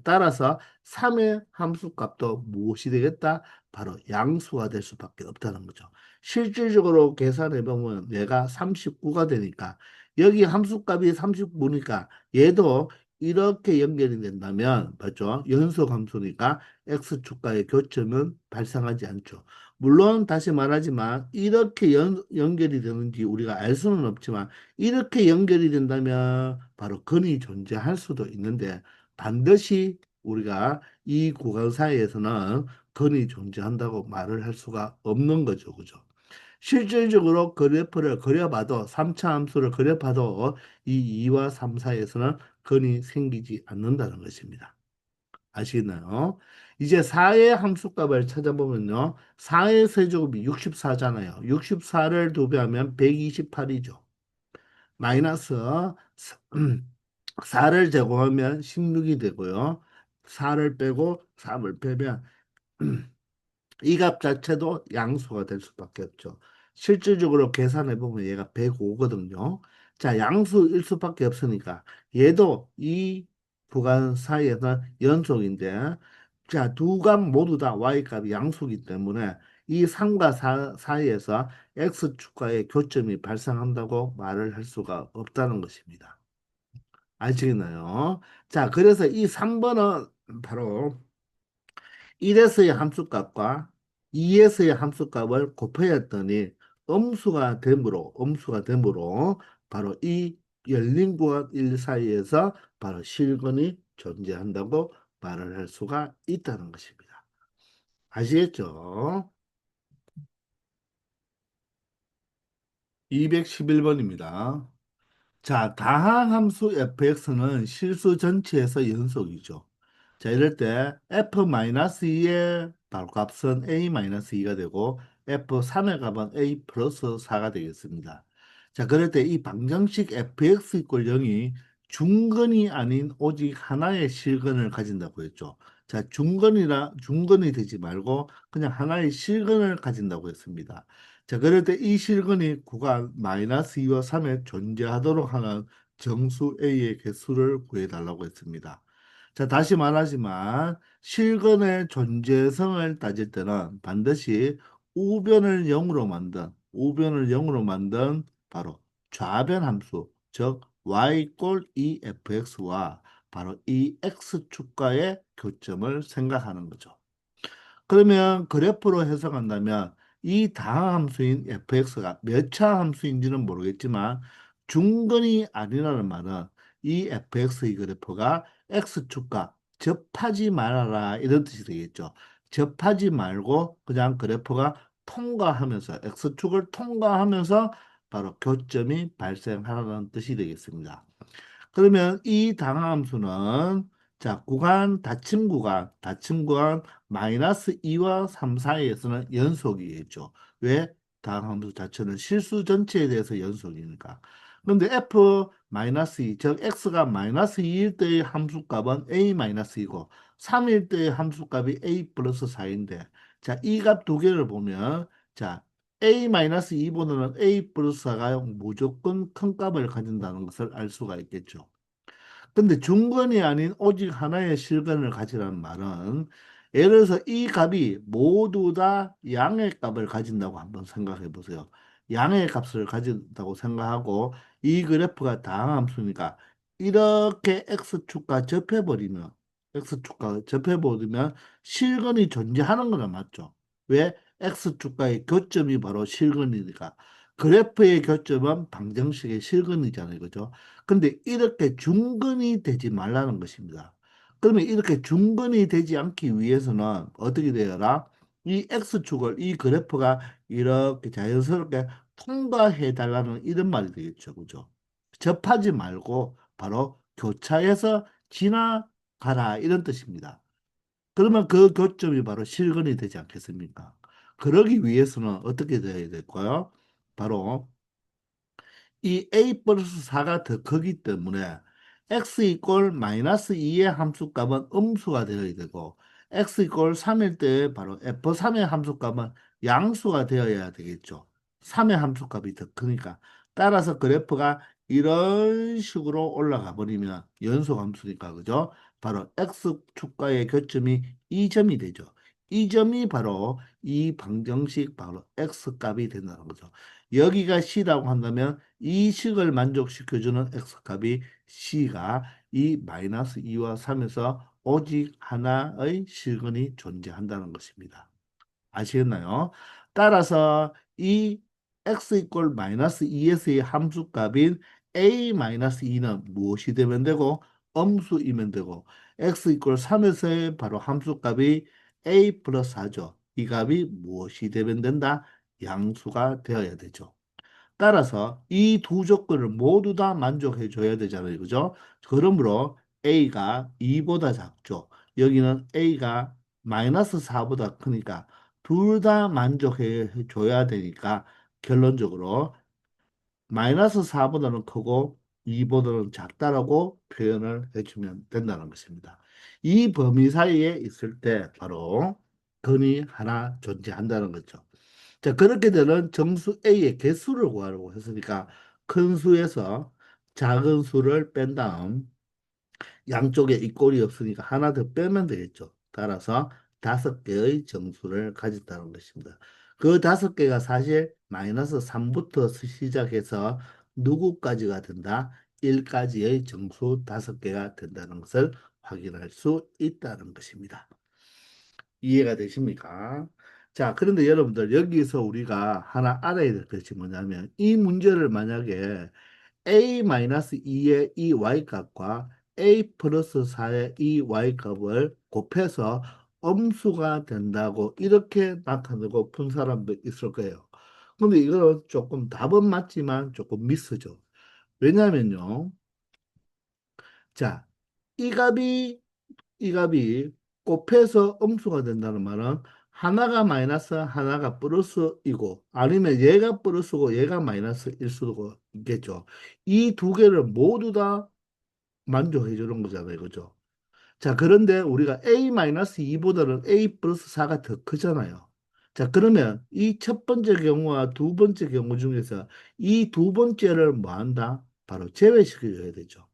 따라서 3의 함수값도 무엇이 되겠다? 바로 양수가 될 수밖에 없다는 거죠. 실질적으로 계산해 보면 얘가 39가 되니까 여기 함수값이 39니까 얘도 이렇게 연결이 된다면 맞죠? 연속 함수니까 x축과의 교점은 발생하지 않죠. 물론 다시 말하지만 이렇게 연결이 되는지 우리가 알 수는 없지만 이렇게 연결이 된다면 바로 근이 존재할 수도 있는데 반드시 우리가 이 구간 사이에서는 근이 존재한다고 말을 할 수가 없는 거죠. 그죠? 실질적으로 그래프를 그려봐도 3차 함수를 그려봐도 이 2와 3 사이에서는 근이 생기지 않는다는 것입니다. 아시겠나요? 이제 4의 함수값을 찾아보면요. 4의 세제곱이 64잖아요. 64를 2배하면 128이죠. 마이너스 4를 제곱하면 16이 되고요. 4를 빼고 3을 빼면 이 값 자체도 양수가 될 수밖에 없죠. 실질적으로 계산해 보면 얘가 105거든요. 자, 양수일 수밖에 없으니까 얘도 이 구간 사이에서 연속인데 자, 두 값 모두 다 y값이 양수이기 때문에 이 3과 4 사이에서 x축과의 교점이 발생한다고 말을 할 수가 없다는 것입니다. 아시겠나요? 자, 그래서 이 3번은 바로 1에서의 함수값과 2에서의 함수값을 곱해야 했더니 음수가 됨으로 바로 이 열린 구간 1 사이에서 바로 실근이 존재한다고 말을 할 수가 있다는 것입니다. 아시겠죠? 211번입니다. 자, 다항함수 fx는 실수 전체에서 연속이죠. 자, 이럴 때 f-2의 값은 a-2가 되고 f3의 값은 a 플러스 4가 되겠습니다. 자, 그럴 때 이 방정식 fx 이퀄 0이 중근이 아닌 오직 하나의 실근을 가진다고 했죠. 자, 중근이 되지 말고 그냥 하나의 실근을 가진다고 했습니다. 자, 그럴 때 이 실근이 구간 마이너스 2와 3에 존재하도록 하는 정수 A의 개수를 구해달라고 했습니다. 자, 다시 말하지만 실근의 존재성을 따질 때는 반드시 우변을 0으로 만든 바로 좌변 함수, 즉 y 꼴 2fx와 바로 이 x축과의 교점을 생각하는 거죠. 그러면 그래프로 해석한다면 이 다함수인 fx가 몇 차 함수인지는 모르겠지만 중근이 아니라는 말은 이 fx의 그래프가 x축과 접하지 말아라 이런 뜻이 되겠죠. 접하지 말고 그냥 그래프가 통과하면서 x축을 통과하면서 바로 교점이 발생하라는 뜻이 되겠습니다. 그러면 이 당함수는 자 닫힘 구간 마이너스 2와 3 사이에서는 연속이겠죠. 왜? 당함수 자체는 실수 전체에 대해서 연속이니까. 그런데 f 마이너스 2, 즉 x가 마이너스 2일 때의 함수값은 a 마이너스 2고 3일 때의 함수값이 a 플러스 4인데 자 이 값 두 개를 보면 자 a 마이너스 2보다는 a 플러스 4가 무조건 큰 값을 가진다는 것을 알 수가 있겠죠. 근데 중건이 아닌 오직 하나의 실근을 가지라는 말은 예를 들어서 이 값이 모두 다 양의 값을 가진다고 한번 생각해 보세요. 양의 값을 가진다고 생각하고 이 그래프가 다항함수니까 이렇게 x축과 접해버리면 실근이 존재하는 거는 맞죠. 왜? x축과의 교점이 바로 실근이니까. 그래프의 교점은 방정식의 실근이잖아요. 그죠? 근데 이렇게 중근이 되지 말라는 것입니다. 그러면 이렇게 중근이 되지 않기 위해서는 어떻게 되어라? 이 X축을, 이 그래프가 이렇게 자연스럽게 통과해 달라는 이런 말이 되겠죠. 그죠? 접하지 말고 바로 교차해서 지나가라 이런 뜻입니다. 그러면 그 교점이 바로 실근이 되지 않겠습니까? 그러기 위해서는 어떻게 되어야 될까요? 바로 이 a 플러스 4가 더 크기 때문에 x 이꼴 마이너스 2의 함수값은 음수가 되어야 되고 x 이꼴 3일 때 바로 f3의 함수값은 양수가 되어야 되겠죠. 3의 함수값이 더 크니까. 따라서 그래프가 이런 식으로 올라가 버리면 연속 함수니까 그죠? 바로 x축과의 교점이 이 점이 되죠. 이 점이 바로 이 방정식 바로 x값이 된다는 거죠. 여기가 C라고 한다면 이 식을 만족시켜주는 X값이 C가 이 마이너스 2와 3에서 오직 하나의 실근이 존재한다는 것입니다. 아시겠나요? 따라서 이 x 이꼴 마이너스 2에서의 함수값인 a 마이너스 2는 무엇이 되면 되고 음수이면 되고 x 이꼴 3에서의 바로 함수값이 a 플러스 4죠. 이 값이 무엇이 되면 된다? 양수가 되어야 되죠. 따라서 이 두 조건을 모두 다 만족해 줘야 되잖아요. 그죠? 그러므로 A가 2보다 작죠. 여기는 A가 마이너스 4보다 크니까 둘 다 만족해 줘야 되니까 결론적으로 마이너스 4보다는 크고 2보다는 작다라고 표현을 해주면 된다는 것입니다. 이 범위 사이에 있을 때 바로 근이 하나 존재한다는 거죠. 자, 그렇게 되는 정수 A의 개수를 구하려고 했으니까 큰 수에서 작은 수를 뺀 다음 양쪽에 이꼴이 없으니까 하나 더 빼면 되겠죠. 따라서 5개의 정수를 가진다는 것입니다. 그 5개가 사실 마이너스 3부터 시작해서 누구까지가 된다? 1까지의 정수 5개가 된다는 것을 확인할 수 있다는 것입니다. 이해가 되십니까? 자, 그런데 여러분들 여기서 우리가 하나 알아야 될 것이 뭐냐면 이 문제를 만약에 a-2의 이 y값과 a 플러스 4의 이 y값을 곱해서 음수가 된다고 이렇게 나타내고 푼 사람도 있을 거예요. 근데 이거는 조금 답은 맞지만 조금 미스죠. 왜냐면요. 자, 이 값이 이 값이 곱해서 음수가 된다는 말은 하나가 마이너스 하나가 플러스이고 아니면 얘가 플러스고 얘가 마이너스일 수도 있겠죠. 이 두 개를 모두 다 만족해 주는 거잖아요. 그죠? 자, 그런데 우리가 A-2보다는 A 플러스 4가 더 크잖아요. 자, 그러면 이 첫 번째 경우와 두 번째 경우 중에서 이 두 번째를 뭐 한다? 바로 제외시켜줘야 되죠.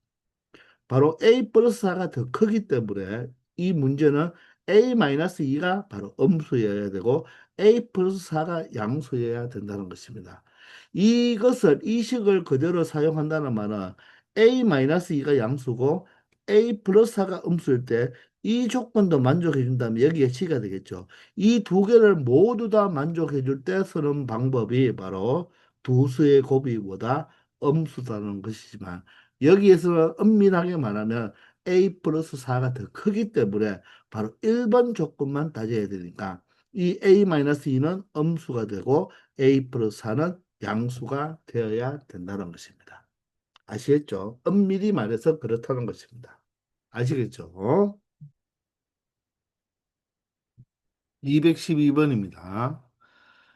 바로 A 플러스 4가 더 크기 때문에 이 문제는 A-2가 바로 음수여야 되고 A 플러스 4가 양수여야 된다는 것입니다. 이 식을 그대로 사용한다는 말은 A-2가 양수고 A 플러스 4가 음수일 때 이 조건도 만족해 준다면 여기에 C가 되겠죠. 이 두 개를 모두 다 만족해 줄 때 쓰는 방법이 바로 두 수의 곱이보다 음수다는 것이지만 여기에서는 엄밀하게 말하면 A 플러스 4가 더 크기 때문에 바로 1번 조건만 따져야 되니까 이 A-2는 음수가 되고 A 플러스 4는 양수가 되어야 된다는 것입니다. 아시겠죠? 엄밀히 말해서 그렇다는 것입니다. 아시겠죠? 212번입니다.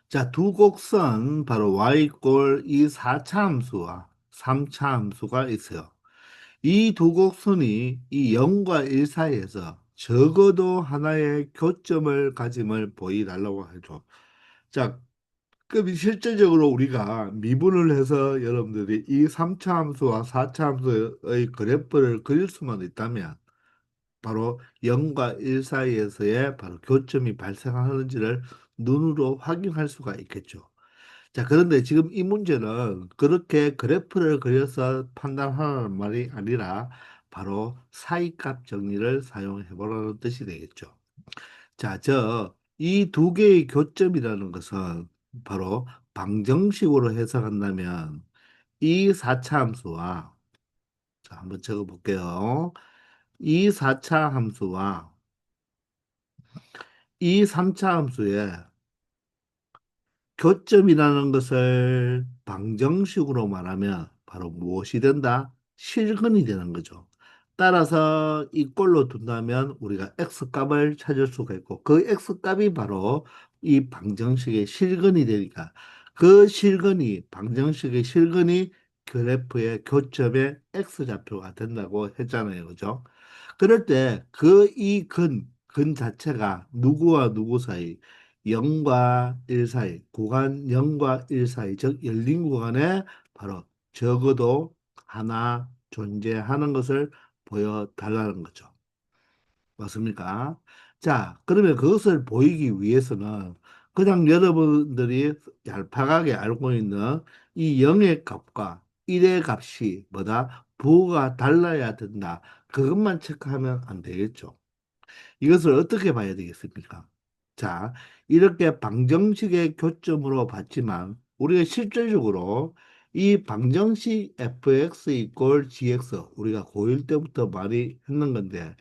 자, 두 곡선 바로 y꼴 이 4차 함수와 3차 함수가 있어요. 이 두 곡선이 이 0과 1 사이에서 적어도 하나의 교점을 가짐을 보여달라고 하죠. 자, 그럼 실제적으로 우리가 미분을 해서 여러분들이 이 3차 함수와 4차 함수의 그래프를 그릴 수만 있다면 바로 0과 1 사이에서의 바로 교점이 발생하는지를 눈으로 확인할 수가 있겠죠. 자, 그런데 지금 이 문제는 그렇게 그래프를 그려서 판단하는 말이 아니라 바로 사이값 정리를 사용해 보라는 뜻이 되겠죠. 자, 이 두 개의 교점이라는 것은 바로 방정식으로 해석한다면 이 4차 함수와 자, 한번 적어 볼게요. 이 4차 함수와 이 3차 함수의 교점이라는 것을 방정식으로 말하면 바로 무엇이 된다? 실근이 되는 거죠. 따라서 이 꼴로 둔다면 우리가 x값을 찾을 수가 있고 그 x값이 바로 이 방정식의 실근이 되니까 그 실근이 방정식의 실근이 그래프의 교점의 x좌표가 된다고 했잖아요. 그죠? 그럴 때 그 근 자체가 누구와 누구 사이 0과 1 사이, 구간 0과 1 사이, 즉 열린 구간에 바로 적어도 하나 존재하는 것을 보여달라는 거죠. 맞습니까? 자, 그러면 그것을 보이기 위해서는 그냥 여러분들이 얄팍하게 알고 있는 이 0의 값과 1의 값이 뭐다? 부호가 달라야 된다. 그것만 체크하면 안 되겠죠. 이것을 어떻게 봐야 되겠습니까? 자, 이렇게 방정식의 교점으로 봤지만 우리가 실질적으로 이 방정식 fx 이꼴 gx 우리가 고1 때부터 많이 했는 건데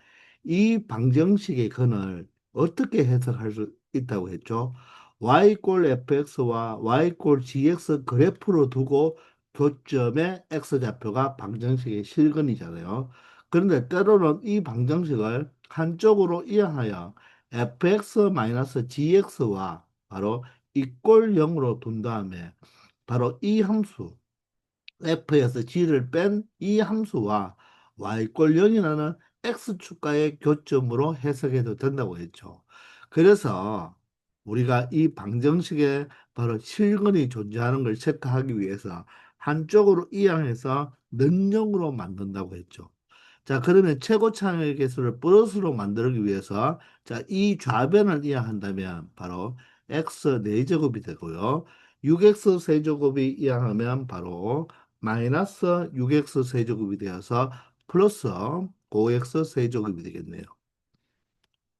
이 방정식의 근을 어떻게 해석할 수 있다고 했죠? y 이꼴 fx와 y 이꼴 gx 그래프로 두고 교점의 x좌표가 방정식의 실근이잖아요. 그런데 때로는 이 방정식을 한쪽으로 이항하여 fx-gx와 바로 이꼴 0으로 둔 다음에 바로 이 함수 f에서 g를 뺀 이 함수와 y꼴 0이라는 x축과의 교점으로 해석해도 된다고 했죠. 그래서 우리가 이 방정식에 바로 실근이 존재하는 걸 체크하기 위해서 한쪽으로 이항해서 는영으로 만든다고 했죠. 자, 그러면 최고차의 개수를 플러스로 만들기 위해서 자, 이 좌변을 이항한다면 바로 x 4제곱이 되고요. 6x 세제곱이 이항하면 바로 마이너스 6x 세제곱이 되어서 플러스 5x 세제곱이 되겠네요.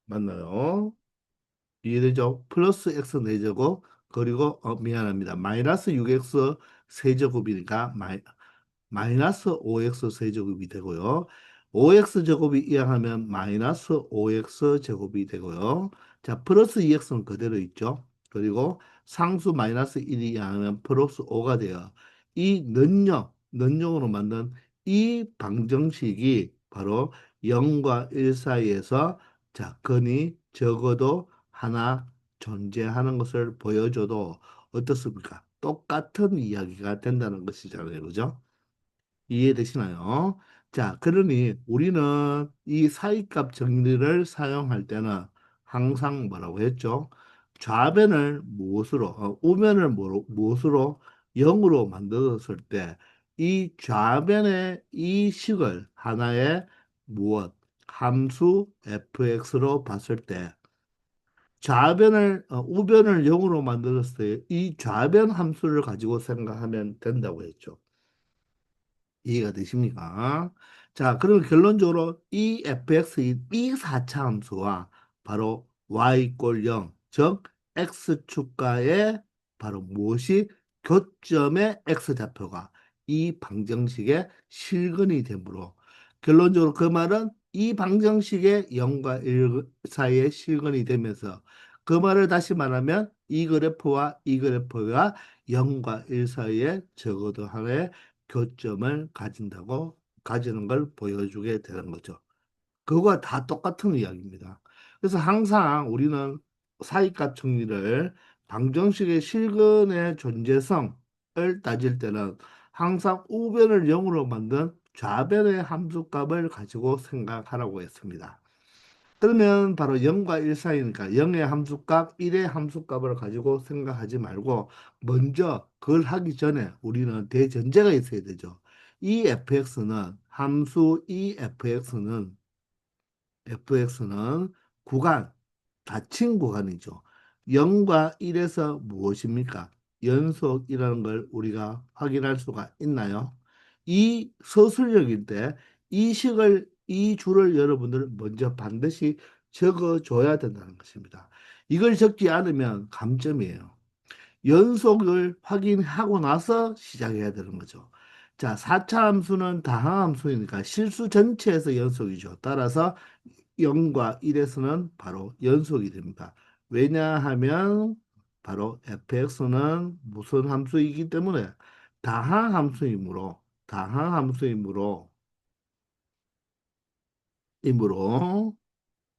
맞나요? 이해되죠? 플러스 x 4제곱 그리고 미안합니다. 마이너스 6x 세제곱이니까 마이너스 5x 세제곱이 되고요. 5x 제곱이 이항하면 마이너스 5x 제곱이 되고요. 자, 플러스 2x는 그대로 있죠. 그리고 상수 마이너스 1이 이항하면 플러스 5가 돼요. 이 는영으로 만든 이 방정식이 바로 0과 1 사이에서 자, 근이 적어도 하나 존재하는 것을 보여줘도 어떻습니까? 똑같은 이야기가 된다는 것이잖아요. 그죠? 이해되시나요? 자, 그러니 우리는 이 사이값 정리를 사용할 때는 항상 뭐라고 했죠? 좌변을 무엇으로, 우변을 무엇으로 0으로 만들었을 때 이 좌변의 이 식을 하나의 무엇? 함수 fx로 봤을 때 우변을 0으로 만들었을 때 이 좌변 함수를 가지고 생각하면 된다고 했죠. 이해가 되십니까? 자, 그러면 결론적으로 이 fx인 이 4차 함수와 바로 y 이꼴 0, 즉 x축과의 바로 무엇이 교점의 x좌표가 이 방정식의 실근이 되므로 결론적으로 그 말은 이 방정식의 0과 1 사이의 실근이 되면서 그 말을 다시 말하면 이 그래프와 이 그래프가 0과 1 사이에 적어도 하나의 교점을 가지는 걸 보여주게 되는 거죠. 그거가 다 똑같은 이야기입니다. 그래서 항상 우리는 사이값 정리를 방정식의 실근의 존재성을 따질 때는 항상 우변을 0으로 만든 좌변의 함수값을 가지고 생각하라고 했습니다. 그러면 바로 0과 1 사이니까 0의 함수값, 1의 함수값을 가지고 생각하지 말고 먼저 그걸 하기 전에 우리는 대전제가 있어야 되죠. 이 fx는 함수 이 fx는 구간, 닫힌 구간이죠. 0과 1에서 무엇입니까? 연속이라는 걸 우리가 확인할 수가 있나요? 이 서술형일 때 이 줄을 여러분들 먼저 반드시 적어줘야 된다는 것입니다. 이걸 적지 않으면 감점이에요. 연속을 확인하고 나서 시작해야 되는 거죠. 자, 4차 함수는 다항함수이니까 실수 전체에서 연속이죠. 따라서 0과 1에서는 바로 연속이 됩니다. 왜냐하면 바로 fx는 무슨 함수이기 때문에 다항함수이므로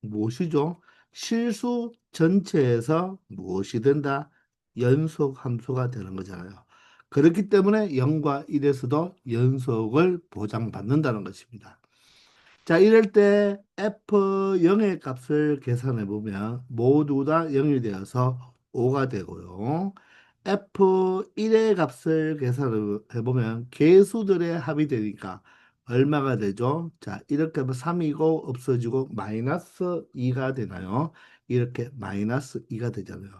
무엇이죠? 실수 전체에서 무엇이 된다? 연속 함수가 되는 거잖아요. 그렇기 때문에 0과 1에서도 연속을 보장받는다는 것입니다. 자, 이럴 때 F0의 값을 계산해 보면 모두 다 0이 되어서 5가 되고요. F1의 값을 계산해 보면 개수들의 합이 되니까 얼마가 되죠? 자, 이렇게 하면 3이고 없어지고 마이너스 2가 되나요? 이렇게 마이너스 2가 되잖아요.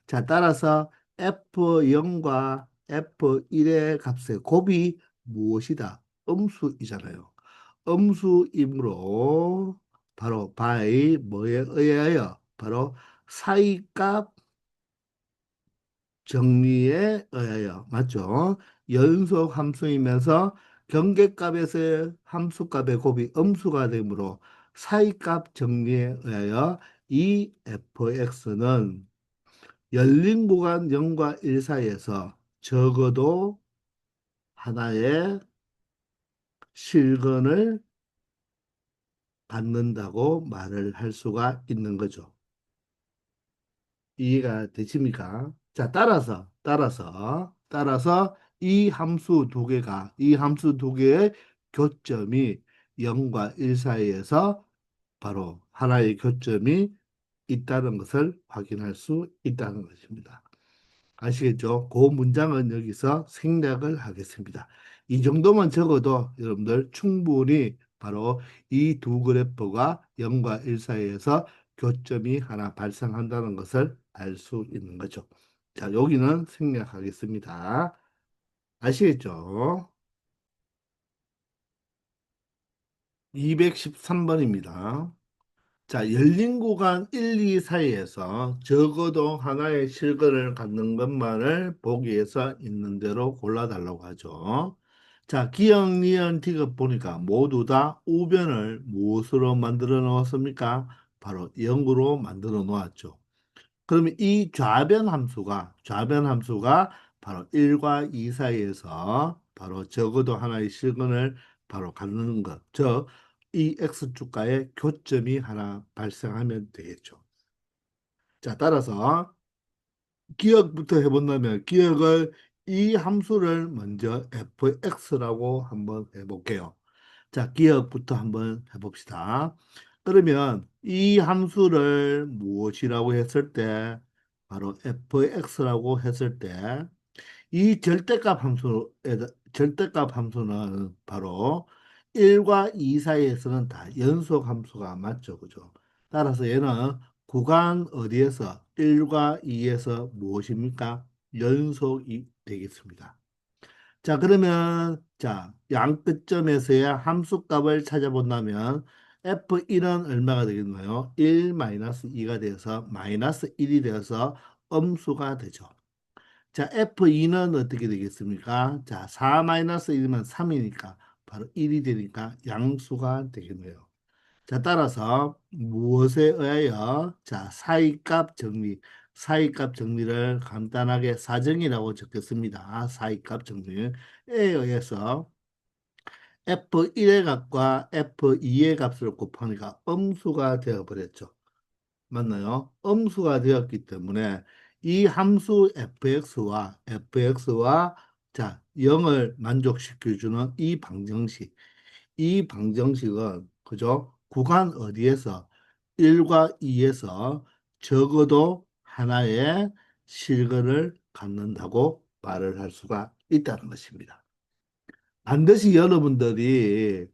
자, 따라서 F0과 F1의 값의 곱이 무엇이다? 음수이잖아요. 음수이므로 바로 by 뭐에 의하여 바로 사이값 정리에 의하여 맞죠? 연속 함수이면서 경계값에서의 함수값의 곱이 음수가 되므로 사이값 정리에 의하여 이 fx는 열린 구간 0과 1 사이에서 적어도 하나의 실근을 갖는다고 말을 할 수가 있는 거죠. 이해가 되십니까? 자, 따라서 이 함수 두 개의 교점이 0과 1 사이에서 바로 하나의 교점이 있다는 것을 확인할 수 있다는 것입니다. 아시겠죠? 그 문장은 여기서 생략을 하겠습니다. 이 정도만 적어도 여러분들 충분히 바로 이 두 그래프가 0과 1 사이에서 교점이 하나 발생한다는 것을 알 수 있는 거죠. 자, 여기는 생략하겠습니다. 아시겠죠? 213번입니다. 자, 열린 구간 1, 2 사이에서 적어도 하나의 실근을 갖는 것만을 보기 위해서 있는 대로 골라달라고 하죠. 자, 기역, 니은, 디귿 보니까 모두 다 우변을 무엇으로 만들어 놓았습니까? 바로 0으로 만들어 놓았죠. 그러면 이 좌변 함수가 바로 1과 2 사이에서 바로 적어도 하나의 실근을 바로 갖는 것. 즉, 이 x축과의 교점이 하나 발생하면 되겠죠. 자, 따라서 기억부터 해본다면 기억을 이 함수를 먼저 fx라고 한번 해볼게요. 자, 기억부터 한번 해봅시다. 그러면 이 함수를 무엇이라고 했을 때, 바로 fx라고 했을 때, 이 절대값 함수는 바로 1과 2 사이에서는 다 연속 함수가 맞죠. 그죠? 따라서 얘는 구간 어디에서 1과 2에서 무엇입니까? 연속이 되겠습니다. 자, 그러면 양 끝점에서의 함수값을 찾아본다면 f1은 얼마가 되겠나요? 1 2가 되어서 마이너스 1이 되어서 음수가 되죠. 자, F2는 어떻게 되겠습니까? 자, 4-1이면 3이니까 바로 1이 되니까 양수가 되겠네요. 자, 따라서 무엇에 의하여? 자, 사이값 정리를 간단하게 사정이라고 적겠습니다. 사이값 정리에 의해서 F1의 값과 F2의 값을 곱하니까 음수가 되어버렸죠. 맞나요? 음수가 되었기 때문에 이 함수 fx와 0을 만족시켜주는 이 방정식은 그죠? 구간 어디에서 1과 2에서 적어도 하나의 실근을 갖는다고 말을 할 수가 있다는 것입니다. 반드시 여러분들이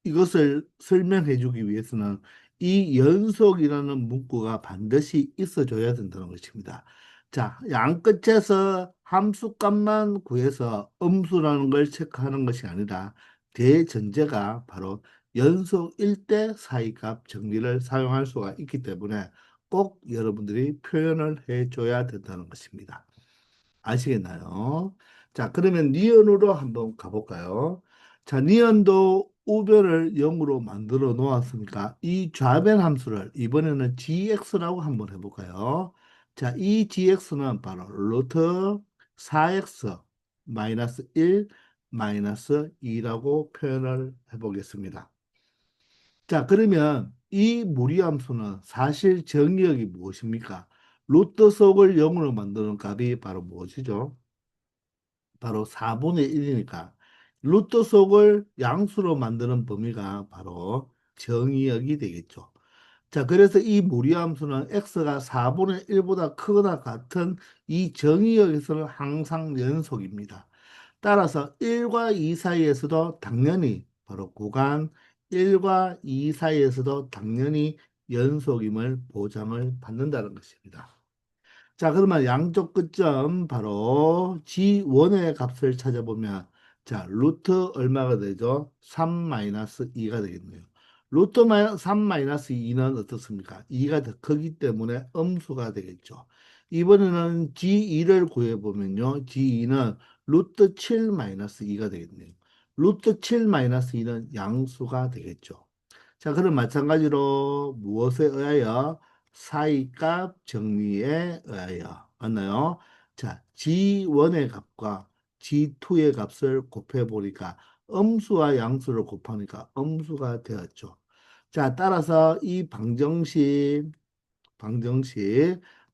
이것을 설명해 주기 위해서는 이 연속이라는 문구가 반드시 있어줘야 된다는 것입니다. 자, 양 끝에서 함수값만 구해서 음수라는 걸 체크하는 것이 아니라 대전제가 바로 연속일 때 사이값 정리를 사용할 수가 있기 때문에 꼭 여러분들이 표현을 해줘야 된다는 것입니다. 아시겠나요? 자, 그러면 니은으로 한번 가볼까요? 자, 니은도 우변을 0으로 만들어 놓았으니까 이 좌변 함수를 이번에는 gx라고 한번 해볼까요? 자, 이 gx는 바로 루트 4x 마이너스 1 마이너스 2라고 표현을 해보겠습니다. 자, 그러면 이 무리함수는 사실 정의역이 무엇입니까? 루트 속을 0으로 만드는 값이 바로 무엇이죠? 바로 4분의 1이니까 루트 속을 양수로 만드는 범위가 바로 정의역이 되겠죠. 자, 그래서 이 무리함수는 x가 4분의 1보다 크거나 같은 이 정의역에서는 항상 연속입니다. 따라서 1과 2 사이에서도 당연히 바로 구간 1과 2 사이에서도 당연히 연속임을 보장을 받는다는 것입니다. 자, 그러면 양쪽 끝점 바로 G1의 값을 찾아보면 루트 얼마가 되죠? 3-2가 되겠네요. 루트 3-2는 어떻습니까? 2가 더 크기 때문에 음수가 되겠죠. 이번에는 G2를 구해보면요. G2는 루트 7-2가 되겠네요. 루트 7-2는 양수가 되겠죠. 자, 그럼 마찬가지로 무엇에 의하여? 사이값 정리에 의하여. 맞나요? 자, G1의 값과 G2의 값을 곱해보니까 음수와 양수를 곱하니까 음수가 되었죠. 자, 따라서 이 방정식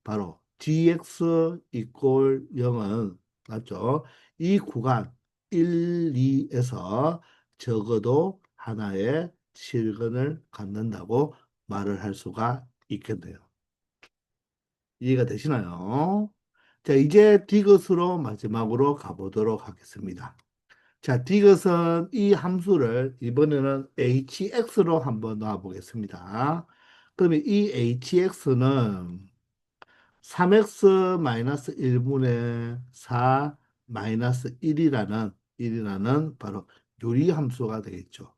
바로 gx 이꼴 0은 맞죠? 이 구간 1, 2에서 적어도 하나의 실근을 갖는다고 말을 할 수가 있겠네요. 이해가 되시나요? 자, 이제 디귿으로 마지막으로 가보도록 하겠습니다. 자, 디귿은 이 함수를 이번에는 hx로 한번 놔보겠습니다. 그러면 이 hx는 3x-1분의 4 1이라는 바로 유리함수가 되겠죠.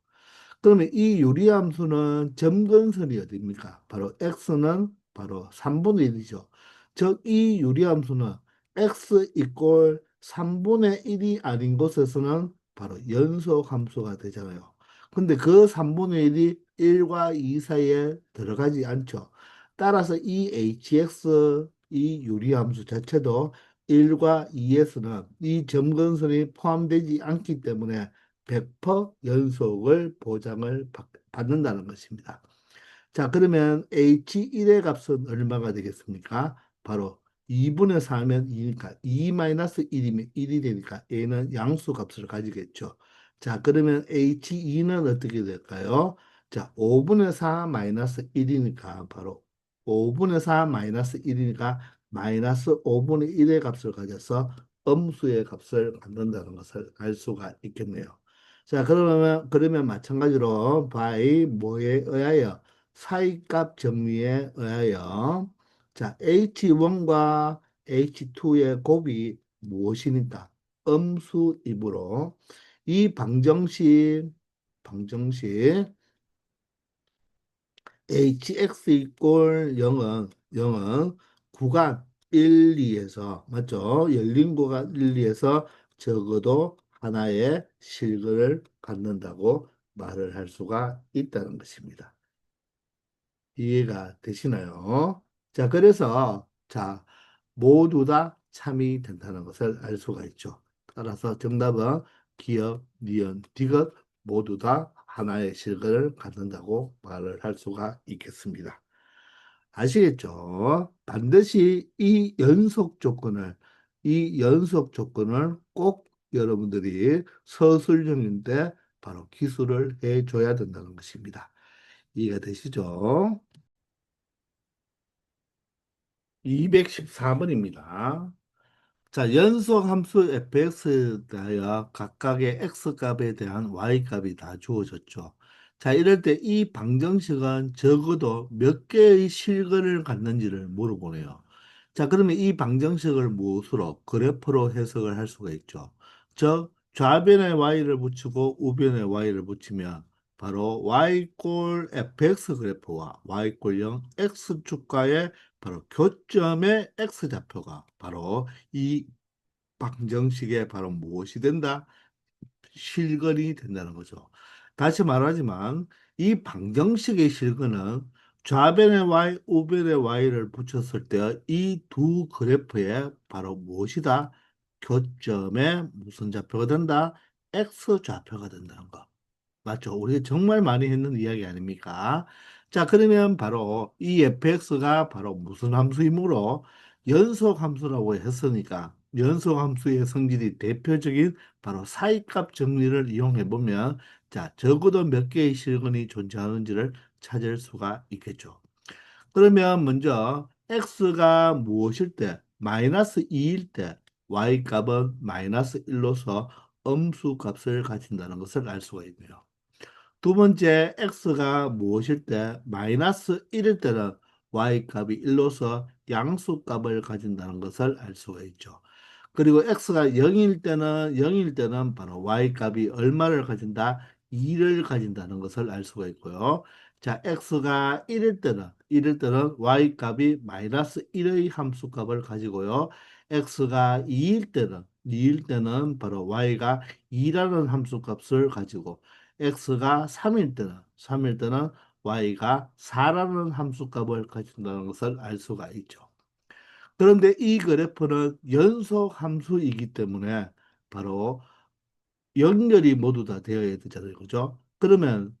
그러면 이 유리함수는 점근선이 어디입니까? 바로 x는 바로 3분의 1이죠. 즉, 이 유리함수는 x 이꼴 3분의 1이 아닌 곳에서는 바로 연속함수가 되잖아요. 근데 그 3분의 1이 1과 2 사이에 들어가지 않죠. 따라서 이 hx, 이 유리함수 자체도 1과 2에서는 이 점근선이 포함되지 않기 때문에 100% 연속을 보장을 받는다는 것입니다. 자, 그러면 H1의 값은 얼마가 되겠습니까? 바로 2분의 4면 2니까 2 마이너스 1이면 1이 되니까 A는 양수 값을 가지겠죠. 자, 그러면 H2는 어떻게 될까요? 자, 5분의 4 마이너스 1이니까 바로 5분의 4 마이너스 1이니까 마이너스 5분의 1의 값을 가져서 음수의 값을 갖는다는 것을 알 수가 있겠네요. 자, 그러면 마찬가지로 by 뭐에 의하여 사이값 정리에 의하여 자, H1과 H2의 곱이 무엇이니까 음수이므로 이 방정식 hx 이꼴 0은 구간 1, 2에서 맞죠? 열린 구간 1, 2에서 적어도 하나의 실근을 갖는다고 말을 할 수가 있다는 것입니다. 이해가 되시나요? 자, 그래서 자, 모두 다 참이 된다는 것을 알 수가 있죠. 따라서 정답은 기역, 니은, 디귿 모두 다 하나의 실근을 갖는다고 말을 할 수가 있겠습니다. 아시겠죠? 반드시 이 연속 조건을 꼭 여러분들이 서술형인데 바로 기술을 해줘야 된다는 것입니다. 이해가 되시죠? 214번입니다. 자, 연속함수 fx에 대하여 각각의 x값에 대한 y값이 다 주어졌죠. 자, 이럴 때 이 방정식은 적어도 몇 개의 실근을 갖는지를 물어보네요. 자, 그러면 이 방정식을 무엇으로 그래프로 해석을 할 수가 있죠. 즉, 좌변에 y를 붙이고 우변에 y를 붙이면 바로 y꼴 fx 그래프와 y꼴 0 x축과의 바로 교점의 x좌표가 바로 이 방정식에 바로 무엇이 된다? 실근이 된다는 거죠. 다시 말하지만 이 방정식의 실근은 좌변의 y, 우변의 y를 붙였을 때 이 두 그래프에 바로 무엇이다? 교점에 무슨 좌표가 된다? x 좌표가 된다는 거. 맞죠? 우리가 정말 많이 했는 이야기 아닙니까? 자, 그러면 바로 이 fx가 바로 무슨 함수이므로 연속함수라고 했으니까 연속함수의 성질이 대표적인 바로 사이값 정리를 이용해 보면 자, 적어도 몇 개의 실근이 존재하는지를 찾을 수가 있겠죠. 그러면 먼저 x가 무엇일 때 마이너스 2일 때 y값은 마이너스 1로서 음수 값을 가진다는 것을 알 수가 있네요. 두 번째 x가 무엇일 때 마이너스 1일 때는 y값이 1로서 양수값을 가진다는 것을 알 수가 있죠. 그리고 x가 0일 때는 바로 y값이 얼마를 가진다? 2를 가진다는 것을 알 수가 있고요. 자, x가 1일 때는 y값이 마이너스 1의 함수값을 가지고요. x가 2일 때는 바로 y가 2라는 함수값을 가지고 x가 3일 때는 y가 4라는 함수값을 가진다는 것을 알 수가 있죠. 그런데 이 그래프는 연속 함수이기 때문에 바로 연결이 모두 다 되어야 되잖아요. 그죠? 그러면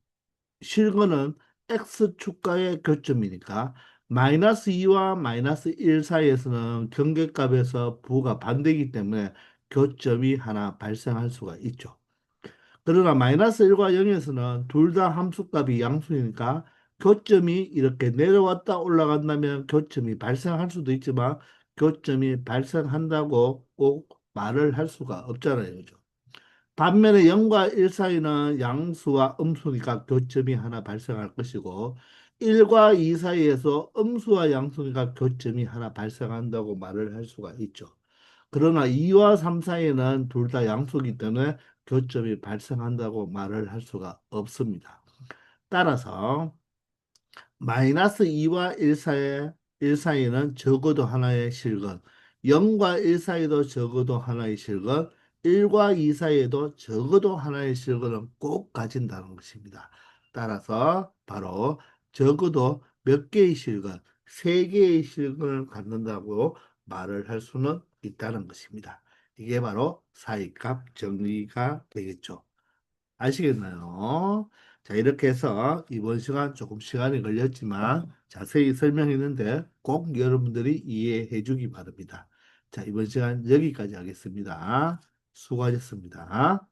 실근은 x축과의 교점이니까 마이너스 2와 마이너스 1 사이에서는 경계값에서 부가 반대이기 때문에 교점이 하나 발생할 수가 있죠. 그러나 마이너스 1과 0에서는 둘 다 함수값이 양수니까 교점이 이렇게 내려왔다 올라간다면 교점이 발생할 수도 있지만 교점이 발생한다고 꼭 말을 할 수가 없잖아요. 그죠? 반면에 0과 1 사이는 양수와 음수니까 교점이 하나 발생할 것이고 1과 2 사이에서 음수와 양수니까 교점이 하나 발생한다고 말을 할 수가 있죠. 그러나 2와 3 사이에는 둘 다 양수이기 때문에 교점이 발생한다고 말을 할 수가 없습니다. 따라서 마이너스 2와 1 사이에는 적어도 하나의 실근, 0과 1 사이도 적어도 하나의 실근, 1과 2 사이에도 적어도 하나의 실근은 꼭 가진다는 것입니다. 따라서 바로 적어도 몇 개의 실근, 세 개의 실근을 갖는다고 말을 할 수는 있다는 것입니다. 이게 바로 사이값 정리가 되겠죠. 아시겠나요? 자, 이렇게 해서 이번 시간 조금 시간이 걸렸지만 자세히 설명했는데 꼭 여러분들이 이해해 주기 바랍니다. 자, 이번 시간 여기까지 하겠습니다. 수고하셨습니다.